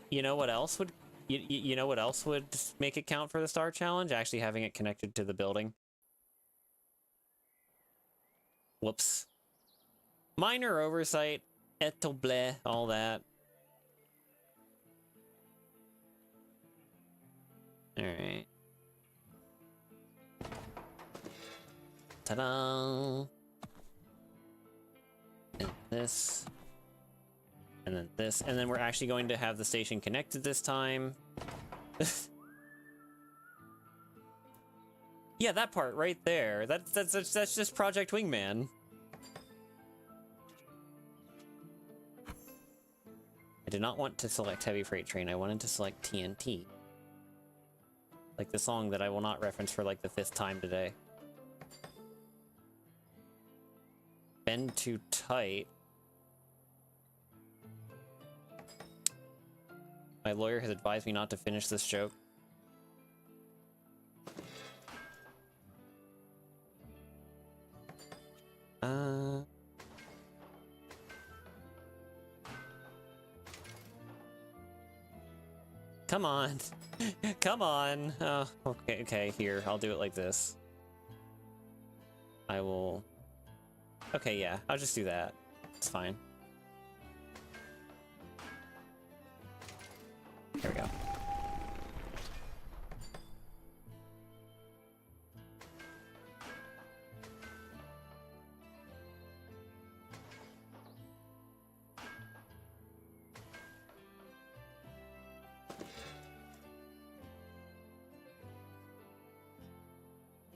You know what else would... You know what else would make it count for the star challenge? Actually having it connected to the building. Whoops. Minor oversight. Eto bleh, all that. Alright. Ta-da! And this. And then this. And then we're actually going to have the station connected this time. Yeah, that part right there. That's just Project Wingman. I did not want to select Heavy Freight Train. I wanted to select TNT. Like the song that I will not reference for like the 5th time today. Bend too tight. My lawyer has advised me not to finish this joke. Come on. Come on. Oh, okay, here. I'll do it like this. I will... Okay, yeah. I'll just do that. It's fine. There we go.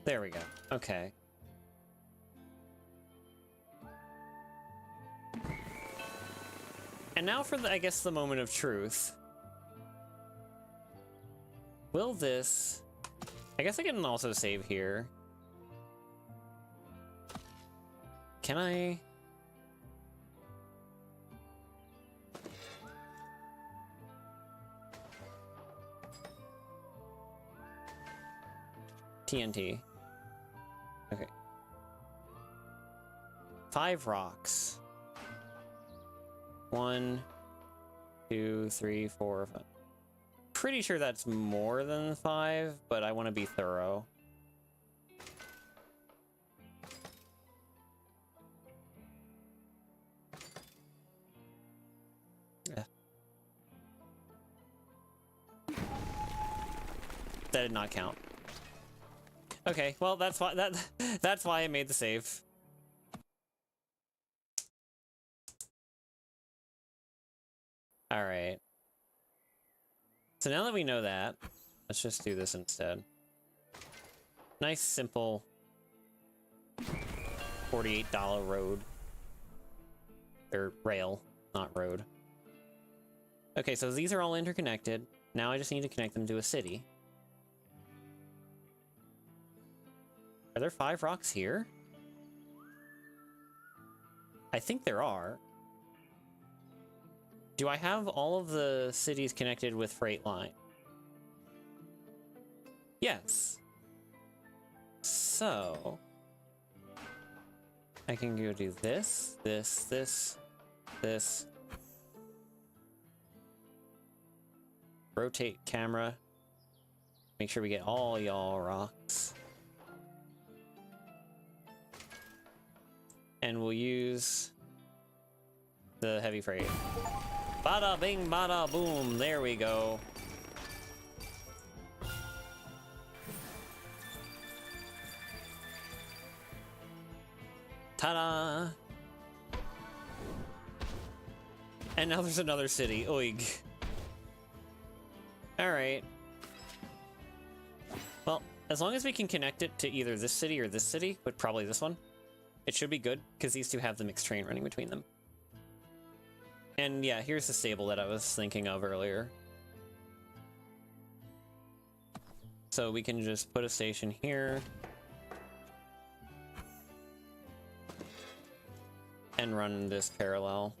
There we go. Okay. And now for the, I guess, the moment of truth. Will this... I guess I can also save here. Can I... TNT. Okay. 5 rocks. 1, 2, 3, 4, 5. pretty sure that's more than 5, but I want to be thorough. Yeah. That did not count. Okay, well that's why that's why I made the save. All right. So now that we know that, let's just do this instead. Nice, simple $48 road. Or rail, not road. Okay, so these are all interconnected. Now I just need to connect them to a city. Are there 5 rocks here? I think there are. Do I have all of the cities connected with freight line? Yes. So I can go do this, this, this, this. Rotate camera. Make sure we get all y'all rocks. And we'll use the heavy freight. Bada bing, bada boom. There we go. Ta-da! And now there's another city. Oig. Alright. Well, as long as we can connect it to either this city or this city, but probably this one, it should be good, because these two have the mixed train running between them. And yeah, here's the stable that I was thinking of earlier. So we can just put a station here. And run this parallel.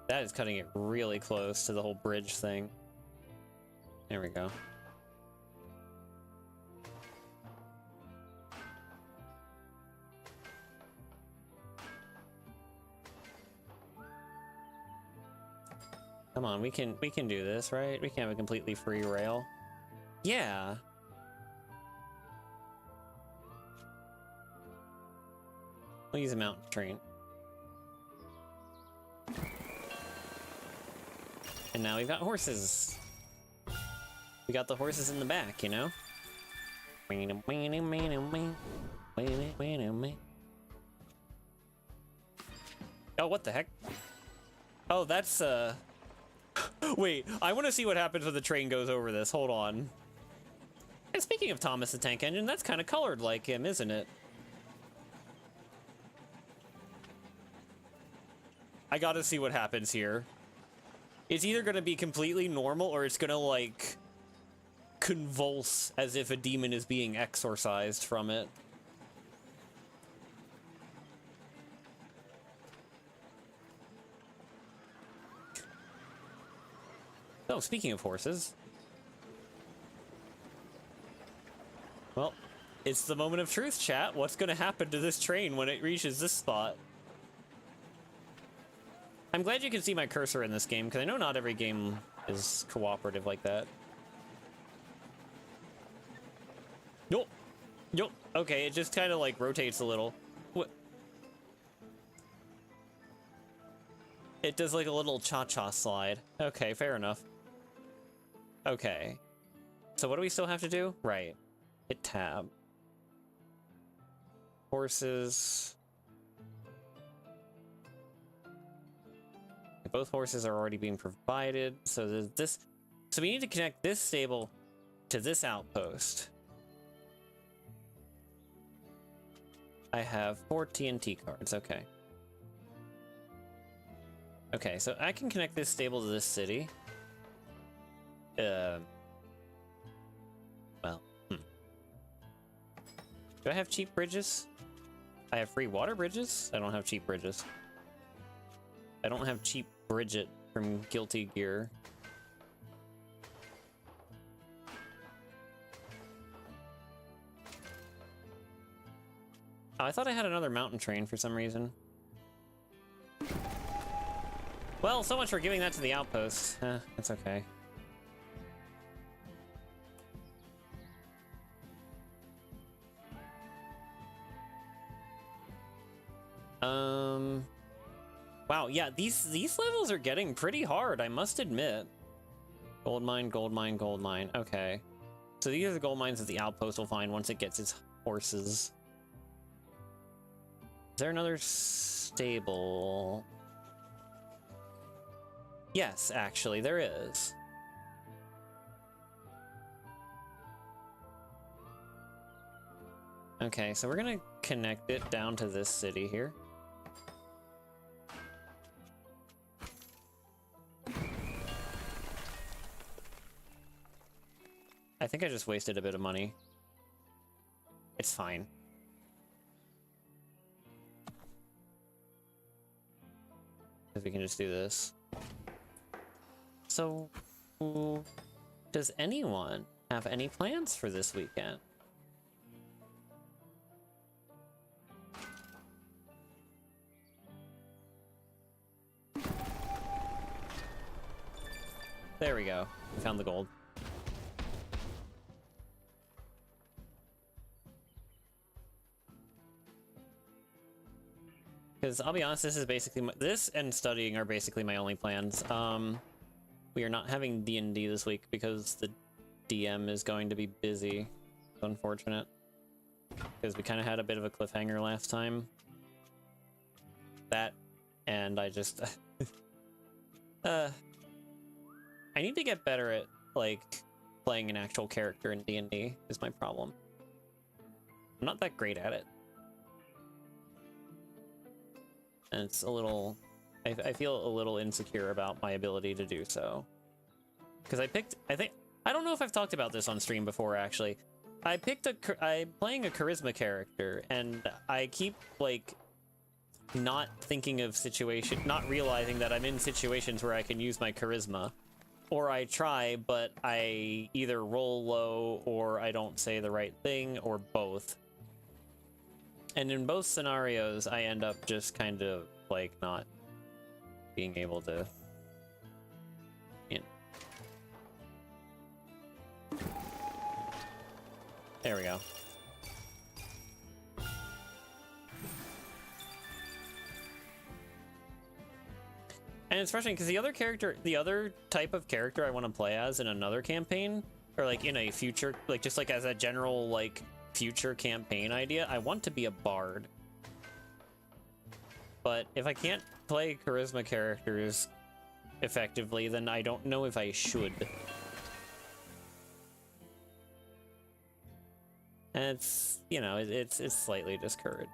That is cutting it really close to the whole bridge thing. There we go. Come on, we can do this, right? We can have a completely free rail. Yeah. We'll use a mountain train. And now we've got horses. We got the horses in the back, you know? Oh, what the heck? Oh, that's, Wait, I want to see what happens when the train goes over this. Hold on. And speaking of Thomas the Tank Engine, that's kind of colored like him, isn't it? I gotta see what happens here. It's either gonna be completely normal or it's gonna, like, convulse as if a demon is being exorcised from it. Oh, speaking of horses. Well, it's the moment of truth, chat. What's gonna happen to this train when it reaches this spot? I'm glad you can see my cursor in this game, because I know not every game is cooperative like that. Nope. Nope. Okay, it just kind of, like, rotates a little. What? It does, like, a little cha-cha slide. Okay, fair enough. Okay. So what do we still have to do? Right. Hit tab. Horses. Both horses are already being provided, so there's this. So we need to connect this stable to this outpost. I have 4 TNT cards. Okay. Okay, so I can connect this stable to this city. Well, Do I have cheap bridges? I have free water bridges? I don't have cheap bridges. I don't have cheap Bridget from Guilty Gear. Oh, I thought I had another mountain train for some reason. Well, so much for giving that to the outpost. It's okay. Wow, yeah, these levels are getting pretty hard, I must admit. Gold mine, gold mine, gold mine. Okay. So these are the gold mines that the outpost will find once it gets its horses. Is there another stable? Yes, actually, there is. Okay, so we're gonna connect it down to this city here. I think I just wasted a bit of money. It's fine. Because we can just do this. So, does anyone have any plans for this weekend? There we go. We found the gold. Because I'll be honest, this is basically this and studying are basically my only plans. We are not having D&D this week because the DM is going to be busy. It's unfortunate. Because we kind of had a bit of a cliffhanger last time. That, and I just... I need to get better at, like, playing an actual character in D&D is my problem. I'm not that great at it. And it's a little... I feel a little insecure about my ability to do so. Because I don't know if I've talked about this on stream before, actually. I'm playing a charisma character, and I keep, like, not thinking of not realizing that I'm in situations where I can use my charisma. Or I try, but I either roll low, or I don't say the right thing, or both. And in both scenarios, I end up just kind of, like, not being able to, you know. There we go. And it's frustrating because the other type of character I want to play as in another campaign, or like in a future, like just like as a general, like, future campaign idea, I want to be a bard. But if I can't play charisma characters effectively, then I don't know if I should. And it's, you know, it's slightly discouraged.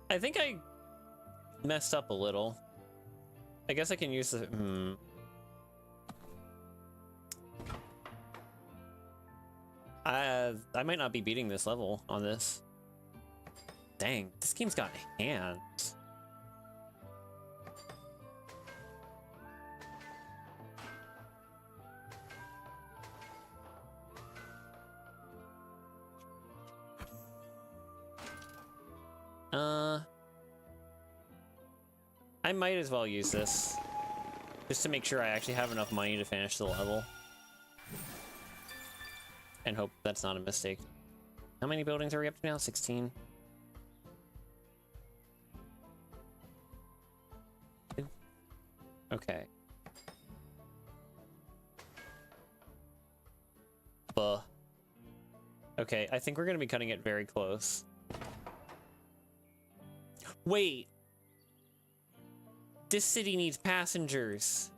I think I messed up a little. I guess I can use the... I might not be beating this level on this. Dang, this game's got hands. I might as well use this. Just to make sure I actually have enough money to finish the level. And hope that's not a mistake. How many buildings are we up to now? 16? Okay. Buh. Okay, I think we're gonna be cutting it very close. Wait! This city needs passengers.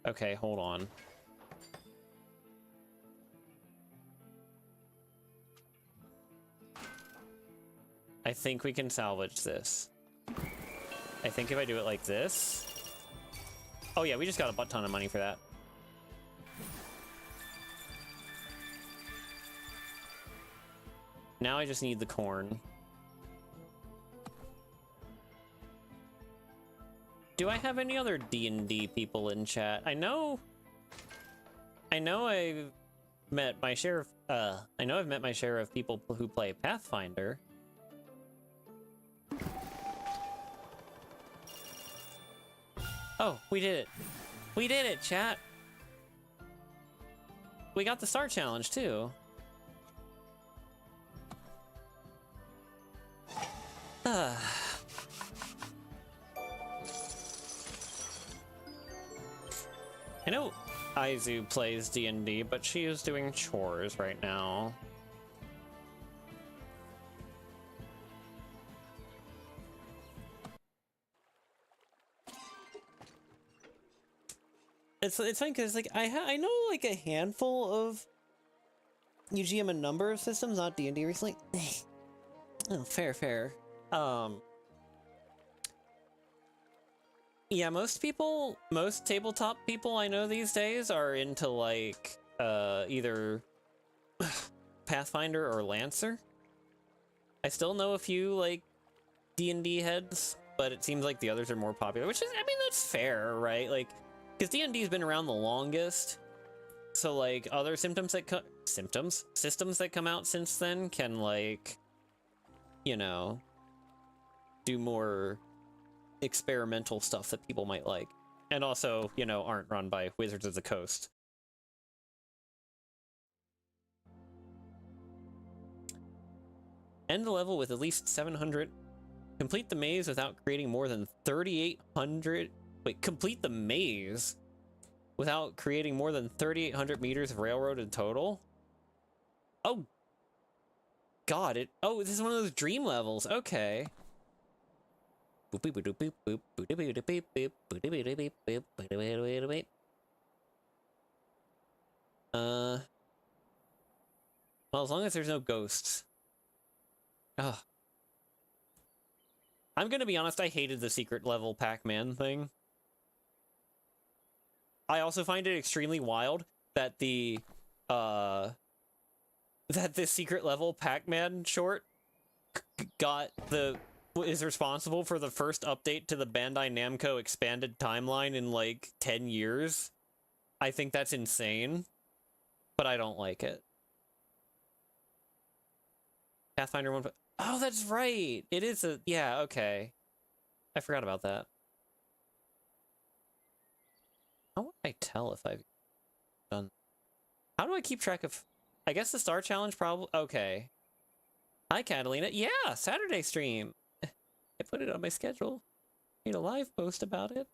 Okay, hold on. I think we can salvage this. I think if I do it like this... Oh yeah, we just got a butt ton of money for that. Now I just need the corn. do I have any other D&D people in chat? I know I've met my share of people who play Pathfinder. Oh, we did it. We did it, chat. We got the Star Challenge too. I know Aizu plays D&D, but she is doing chores right now. It's funny because like I know like a handful of UGM a number of systems, not D&D recently. Oh, fair. Yeah, most tabletop people I know these days are into like either Pathfinder or Lancer. I still know a few like D&D heads, but it seems like the others are more popular, which is, I mean, that's fair, right? Like, because D&D's been around the longest, so like other systems that come out since then can like, you know, do more experimental stuff that people might like, and also, you know, aren't run by Wizards of the Coast. End the level with at least 700. Complete the maze without creating more than 3,800. Wait, complete the maze without creating more than 3,800 meters of railroad in total? Oh, God, oh, this is one of those dream levels. Okay. Well, as long as there's no ghosts. Ugh. I'm gonna be honest, I hated the secret level Pac-Man thing. I also find it extremely wild that the secret level Pac-Man short is responsible for the first update to the Bandai Namco expanded timeline in like 10 years. I think that's insane, but I don't like it. Pathfinder 1. Oh, that's right. It is a, yeah, okay. I forgot about that. How would I tell if I've done? How do I keep track of? I guess the Star Challenge probably. Okay. Hi, Catalina. Yeah, Saturday stream. I put it on my schedule. Made a live post about it.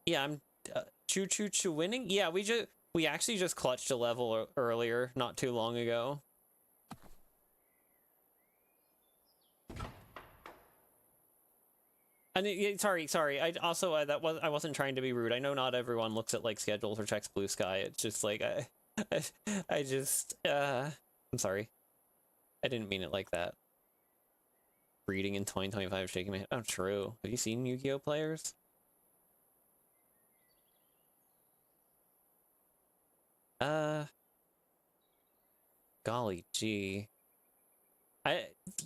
Yeah, I'm choo winning. Yeah, we actually just clutched a level earlier, not too long ago. And sorry. I also I wasn't trying to be rude. I know not everyone looks at like schedules or checks Blue Sky. It's just like I just I'm sorry. I didn't mean it like that. Reading in 2025, shaking my head. Oh, true. Have you seen Yu-Gi-Oh players? Golly gee.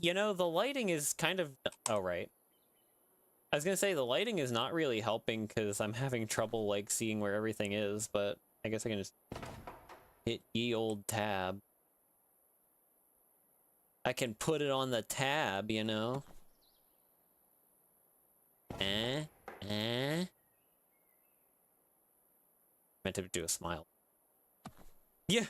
You know, the lighting is kind of, oh, right. I was gonna say the lighting is not really helping because I'm having trouble like seeing where everything is, but I guess I can just hit ye old tab. I can put it on the tab, you know? Meant to do a smile. Yeah.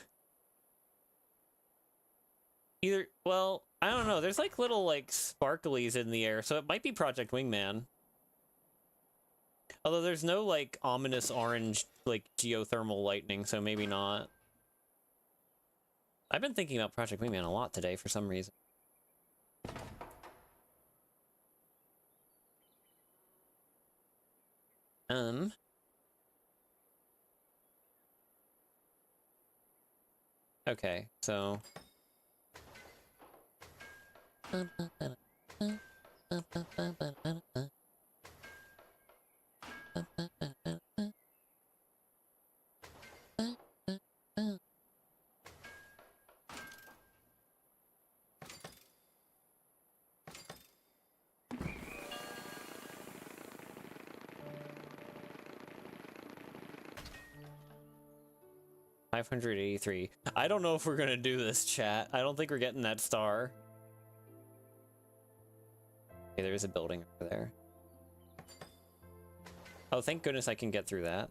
Either, well, I don't know. There's like little like sparklies in the air, so it might be Project Wingman. Although there's no like ominous orange like geothermal lightning, so maybe not. I've been thinking about Project Wingman a lot today for some reason. Okay, so 583. I don't know if we're gonna do this, chat. I don't think we're getting that star. Okay, there is a building over there. Oh, thank goodness I can get through that.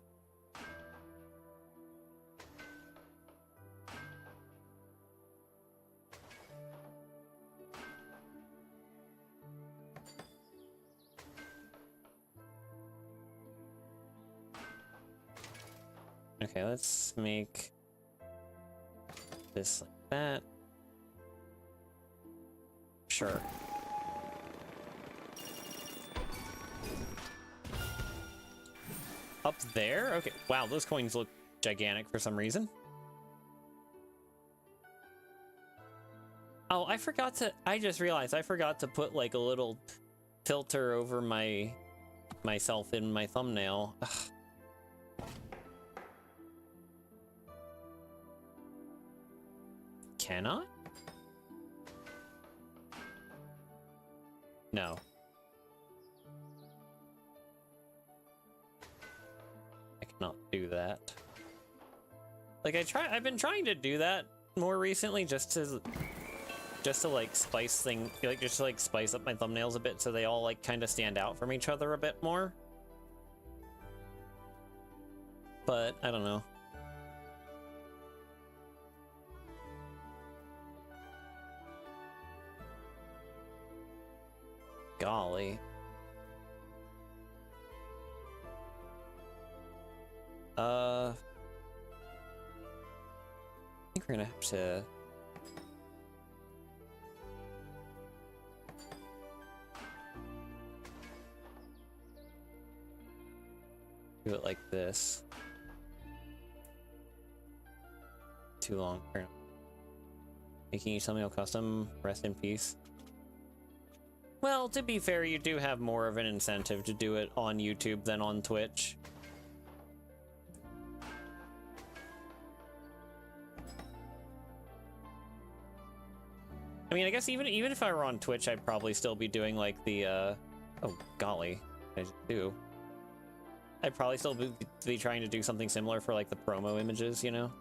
Okay, let's make this like that. Sure. Up there? Okay. Wow, those coins look gigantic for some reason. Oh, I just realized I forgot to put like a little filter over myself in my thumbnail. Ugh. Cannot? No. I cannot do that. Like I've been trying to do that more recently just to like spice spice up my thumbnails a bit so they all like kind of stand out from each other a bit more. But I don't know. Golly. I think we're gonna have to do it like this. Too long. Making each thumbnail custom. Rest in peace. Well, to be fair, you do have more of an incentive to do it on YouTube than on Twitch. I mean, I guess even if I were on Twitch, I'd probably still be doing like the oh golly, I just do. I'd probably still be trying to do something similar for like the promo images, you know?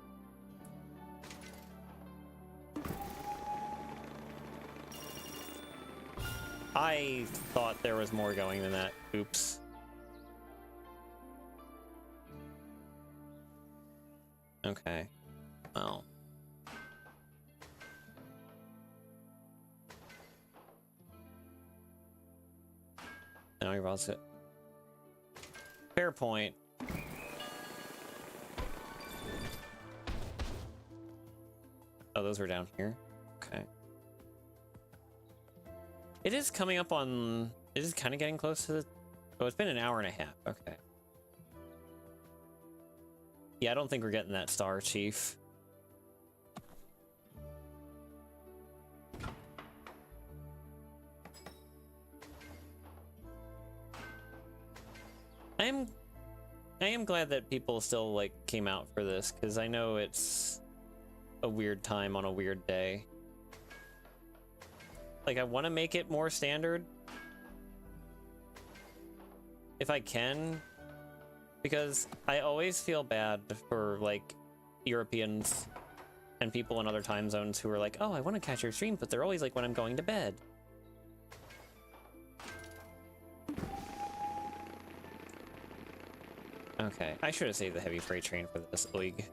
I thought there was more going than that. Oops. Okay. Well. Now you're about to... Fair point. Oh, those were down here. Okay. It is coming up on... It is kind of getting close to the... Oh, it's been an hour and a half. Okay. Yeah, I don't think we're getting that star, Chief. I am glad that people still, like, came out for this, because I know it's a weird time on a weird day. Like, I want to make it more standard. If I can. Because I always feel bad for, like, Europeans and people in other time zones who are like, oh, I want to catch your stream, but they're always like when I'm going to bed. Okay, I should have saved the heavy freight train for this league.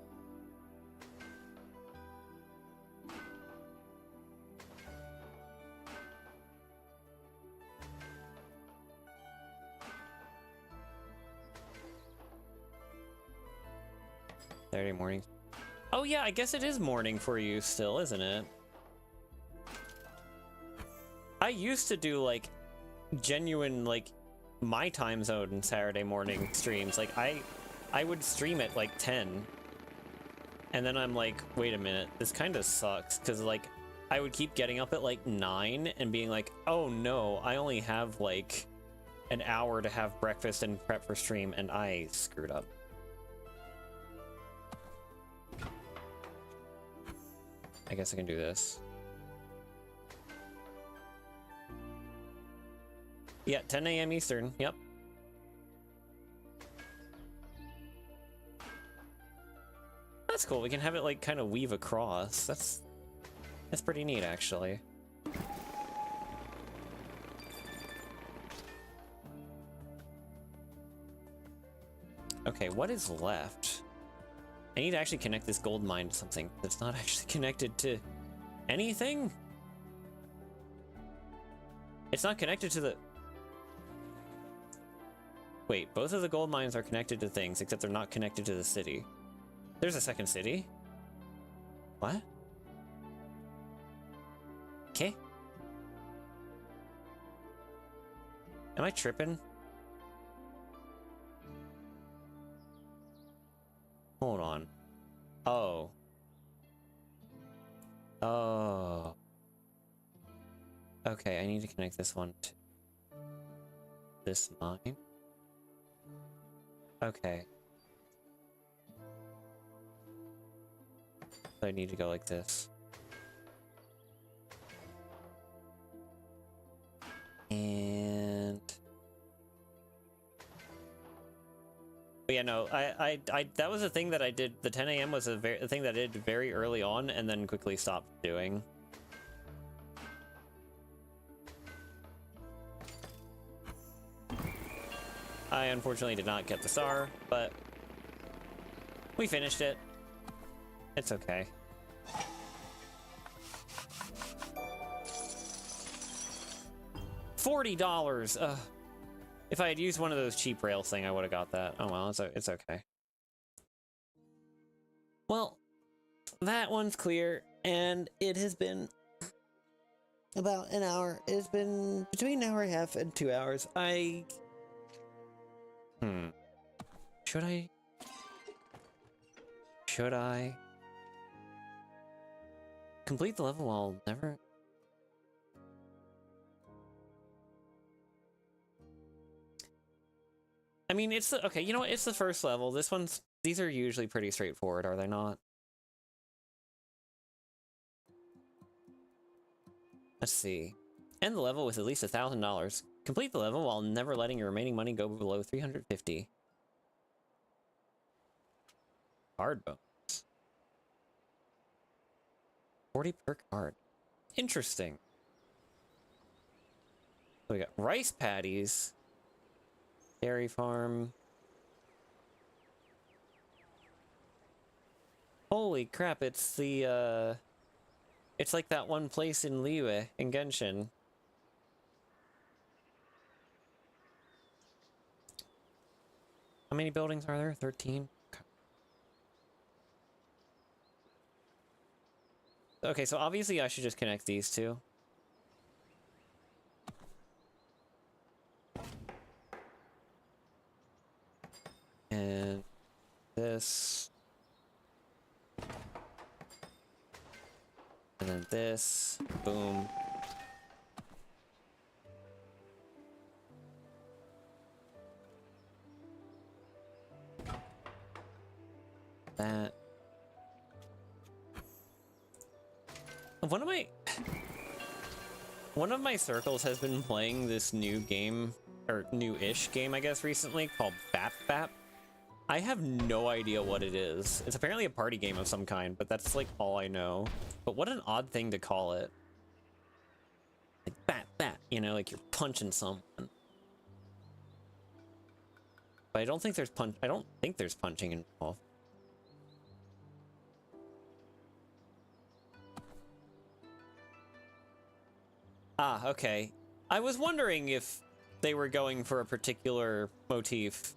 Saturday morning. Oh yeah, I guess it is morning for you still, isn't it? I used to do like genuine like my time zone Saturday morning streams. Like I would stream at like 10 and then I'm like, wait a minute, this kind of sucks, because like I would keep getting up at like 9 and being like, oh no, I only have like an hour to have breakfast and prep for stream, and I screwed up. I guess I can do this. Yeah, 10 a.m. Eastern. Yep. that's cool. We can have it like kind of weave across. That's pretty neat, actually. Okay, what is left? I need to actually connect this gold mine to something that's not actually connected to anything. It's not connected to the... Wait, both of the gold mines are connected to things, except they're not connected to the city. There's a second city. What? Okay. Am I tripping? Hold on. Oh. Oh. Okay, I need to connect this one to this mine. Okay. So I need to go like this. And... But yeah, no, I that was a thing that I did. The 10 a.m. was a thing that I did very early on and then quickly stopped doing. I unfortunately did not get the star, but we finished it. It's okay. $40! If I had used one of those cheap rails thing, I would have got that. Oh well, it's okay. Well, that one's clear, and it has been about an hour. It's been between an hour and a half and 2 hours. Should I complete the level while never... I mean, it's the... Okay, you know what? It's the first level. These are usually pretty straightforward, are they not? Let's see. End the level with at least $1,000. Complete the level while never letting your remaining money go below 350. Card bonus. 40 per card. Interesting. So we got rice patties. Dairy farm. Holy crap, it's the, it's like that one place in Liyue, in Genshin. How many buildings are there? 13? Okay, so obviously I should just connect these two. And this. And then this. Boom. That. One of my circles has been playing this new game, or new-ish game, I guess, recently, called Bap Bap. I have no idea what it is. It's apparently a party game of some kind, but that's like all I know. But what an odd thing to call it. Like Bap Bap, you know, like you're punching someone. But I don't think there's punching involved. Ah, okay. I was wondering if they were going for a particular motif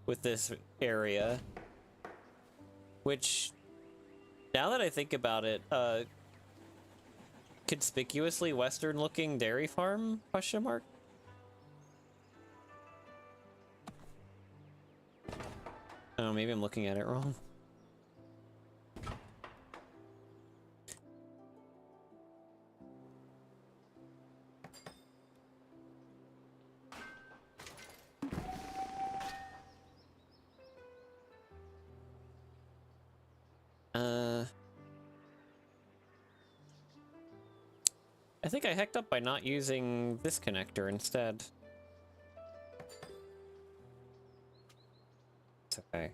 with this area. Which, now that I think about it, conspicuously Western-looking dairy farm, question mark? Oh, maybe I'm looking at it wrong. I think I hecked up by not using this connector instead. It's okay.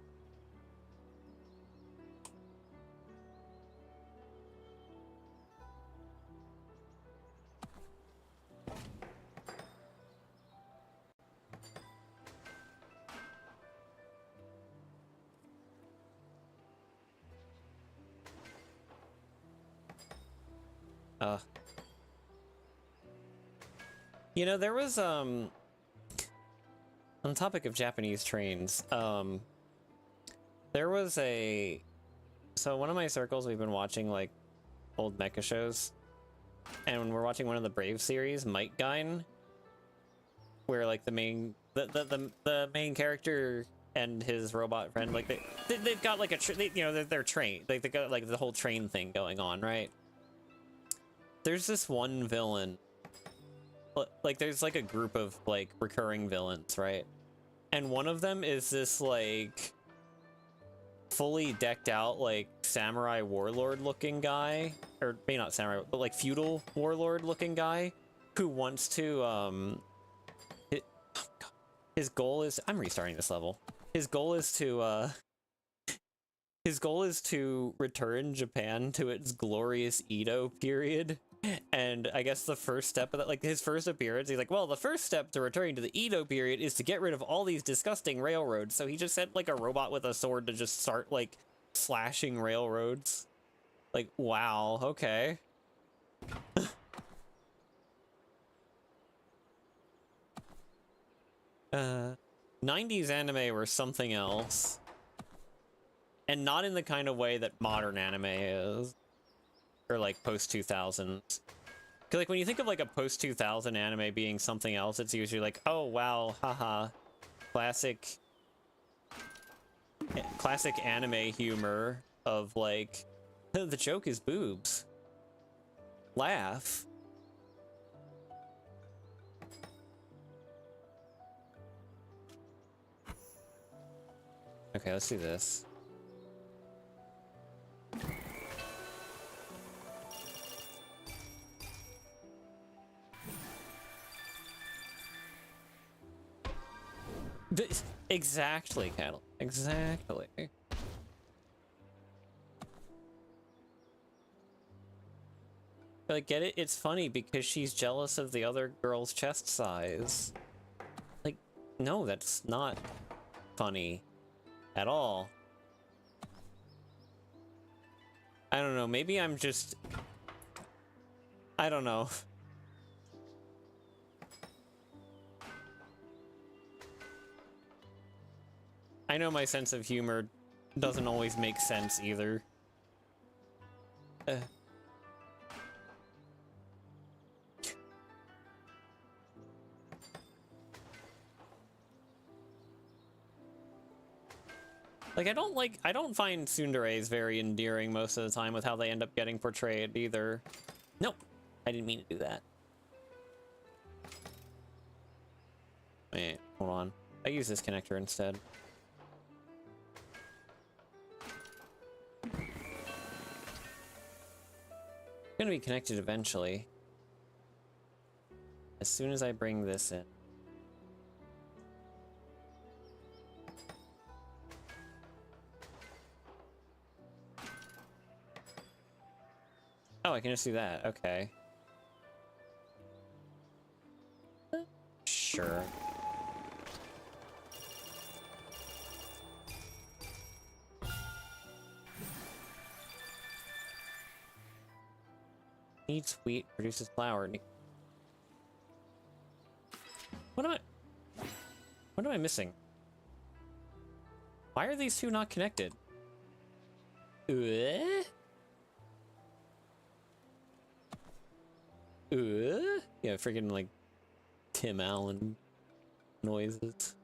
You know, there was, on the topic of Japanese trains, there was so one of my circles, we've been watching, like, old mecha shows, and when we're watching one of the Brave series, Might Gain, where, like, the main character and his robot friend, like, they've got, like, you know, they're trained, like, they got, like, the whole train thing going on, right? There's this one villain, like, there's, like, a group of, like, recurring villains, right? And one of them is this, like, fully decked out, like, samurai warlord looking guy, or maybe not samurai, but, like, feudal warlord looking guy, who wants to, oh God. His goal is, I'm restarting this level. His goal is to return Japan to its glorious Edo period. And I guess the first step of that, like, his first appearance, he's like, well, the first step to returning to the Edo period is to get rid of all these disgusting railroads. So he just sent, like, a robot with a sword to just start, like, slashing railroads. Like, wow, okay. 90s anime were something else. And not in the kind of way that modern anime is. Or, like, post-2000s. Because, like, when you think of, like, a post-2000 anime being something else, it's usually like, oh, wow, haha. Classic anime humor of, like, the joke is boobs. Laugh. Okay, let's do this. Exactly, Cattle. Exactly. Like, get it? It's funny because she's jealous of the other girl's chest size. Like, no, that's not funny at all. I don't know, maybe I'm just... I don't know. I know my sense of humor doesn't always make sense either. Like, I don't find tsunderes very endearing most of the time with how they end up getting portrayed either. Nope, I didn't mean to do that. Wait, hold on. I use this connector instead. It's gonna be connected eventually. As soon as I bring this in. Oh, I can just do that. Okay. Sure. Needs wheat, produces flour. What am I missing? Why are these two not connected? Yeah, freaking like Tim Allen noises.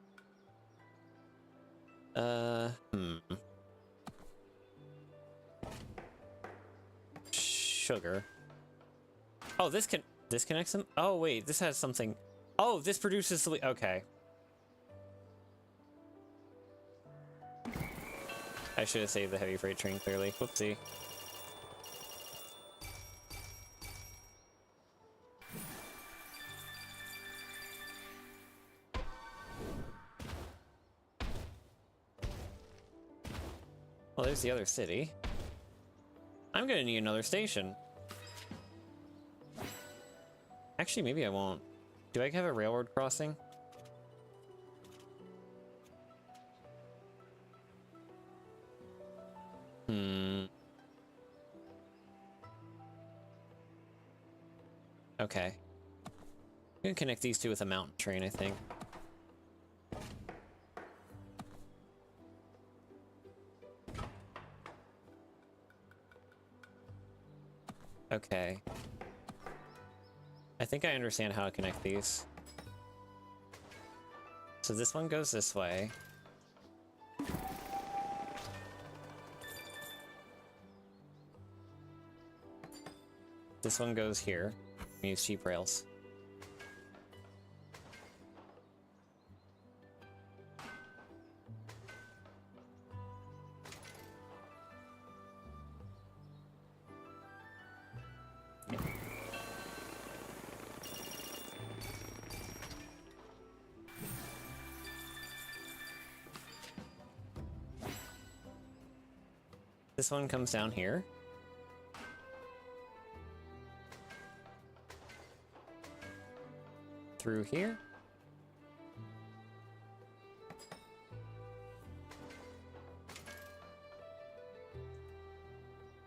Sugar. Oh, this connects them? Oh, wait, this has something. Oh, this produces the... Okay. I should have saved the heavy freight train, clearly. Whoopsie. Well, there's the other city. I'm gonna need another station. Actually, maybe I won't. Do I have a railroad crossing? Okay. We can connect these two with a mountain train, I think. Okay. I think I understand how to connect these. So this one goes this way. This one goes here. We use cheap rails. This one comes down here. Through here.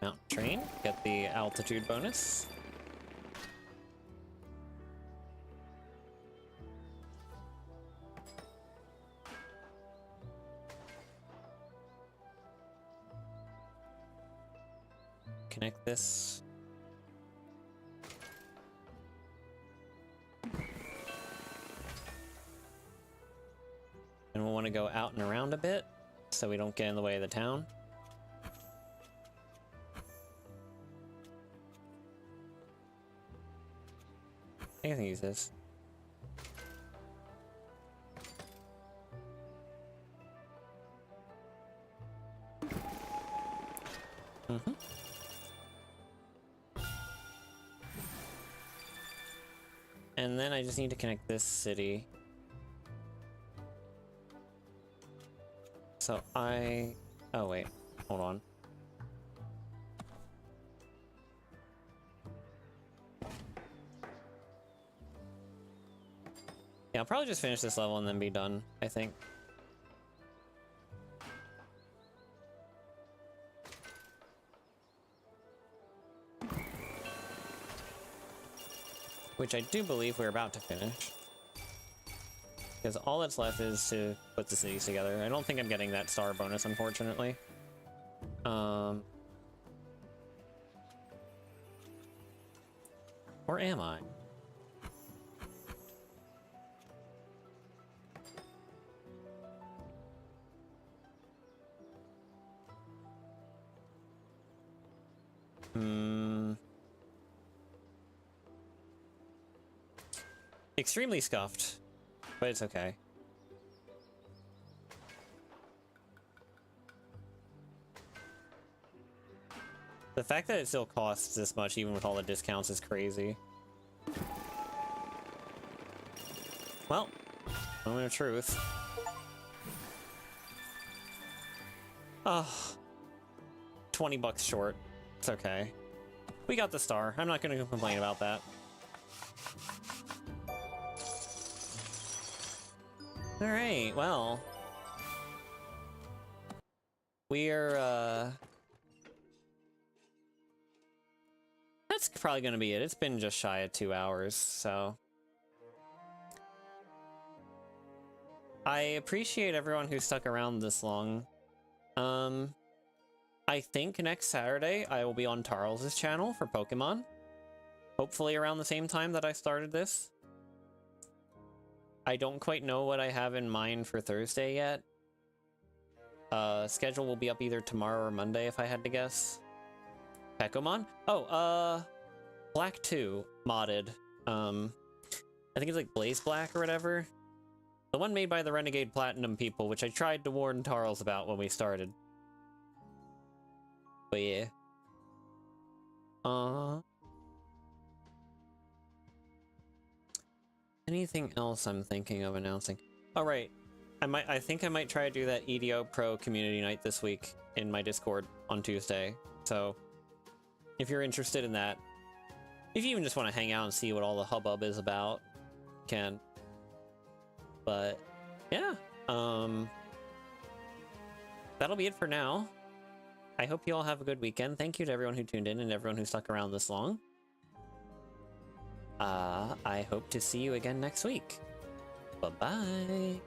Mountain train, get the altitude bonus. Connect this. And we'll want to go out and around a bit so we don't get in the way of the town. I can use this. And then I just need to connect this city. So oh wait, hold on. Yeah, I'll probably just finish this level and then be done, I think. Which I do believe we're about to finish. Because all that's left is to put the cities together. I don't think I'm getting that star bonus, unfortunately. Or am I? Extremely scuffed, but it's okay. The fact that it still costs this much, even with all the discounts, is crazy. Well, moment of truth. Oh, 20 bucks short. It's okay. We got the star. I'm not going to complain about that. Alright, well. We're, that's probably gonna be it. It's been just shy of 2 hours, so. I appreciate everyone who stuck around this long. I think next Saturday I will be on Tarl's channel for Pokemon. Hopefully around the same time that I started this. I don't quite know what I have in mind for Thursday yet. Schedule will be up either tomorrow or Monday if I had to guess. Pokemon? Oh, Black 2 modded. I think it's like Blaze Black or whatever. The one made by the Renegade Platinum people, which I tried to warn Tarls about when we started. But yeah. Anything else I'm thinking of announcing? All right. I think I might try to do that EDO Pro community night this week in my Discord on Tuesday. So if you're interested in that, if you even just want to hang out and see what all the hubbub is about, you can. But yeah, that'll be it for now. I hope you all have a good weekend. Thank you to everyone who tuned in and everyone who stuck around this long. I hope to see you again next week. Bye-bye.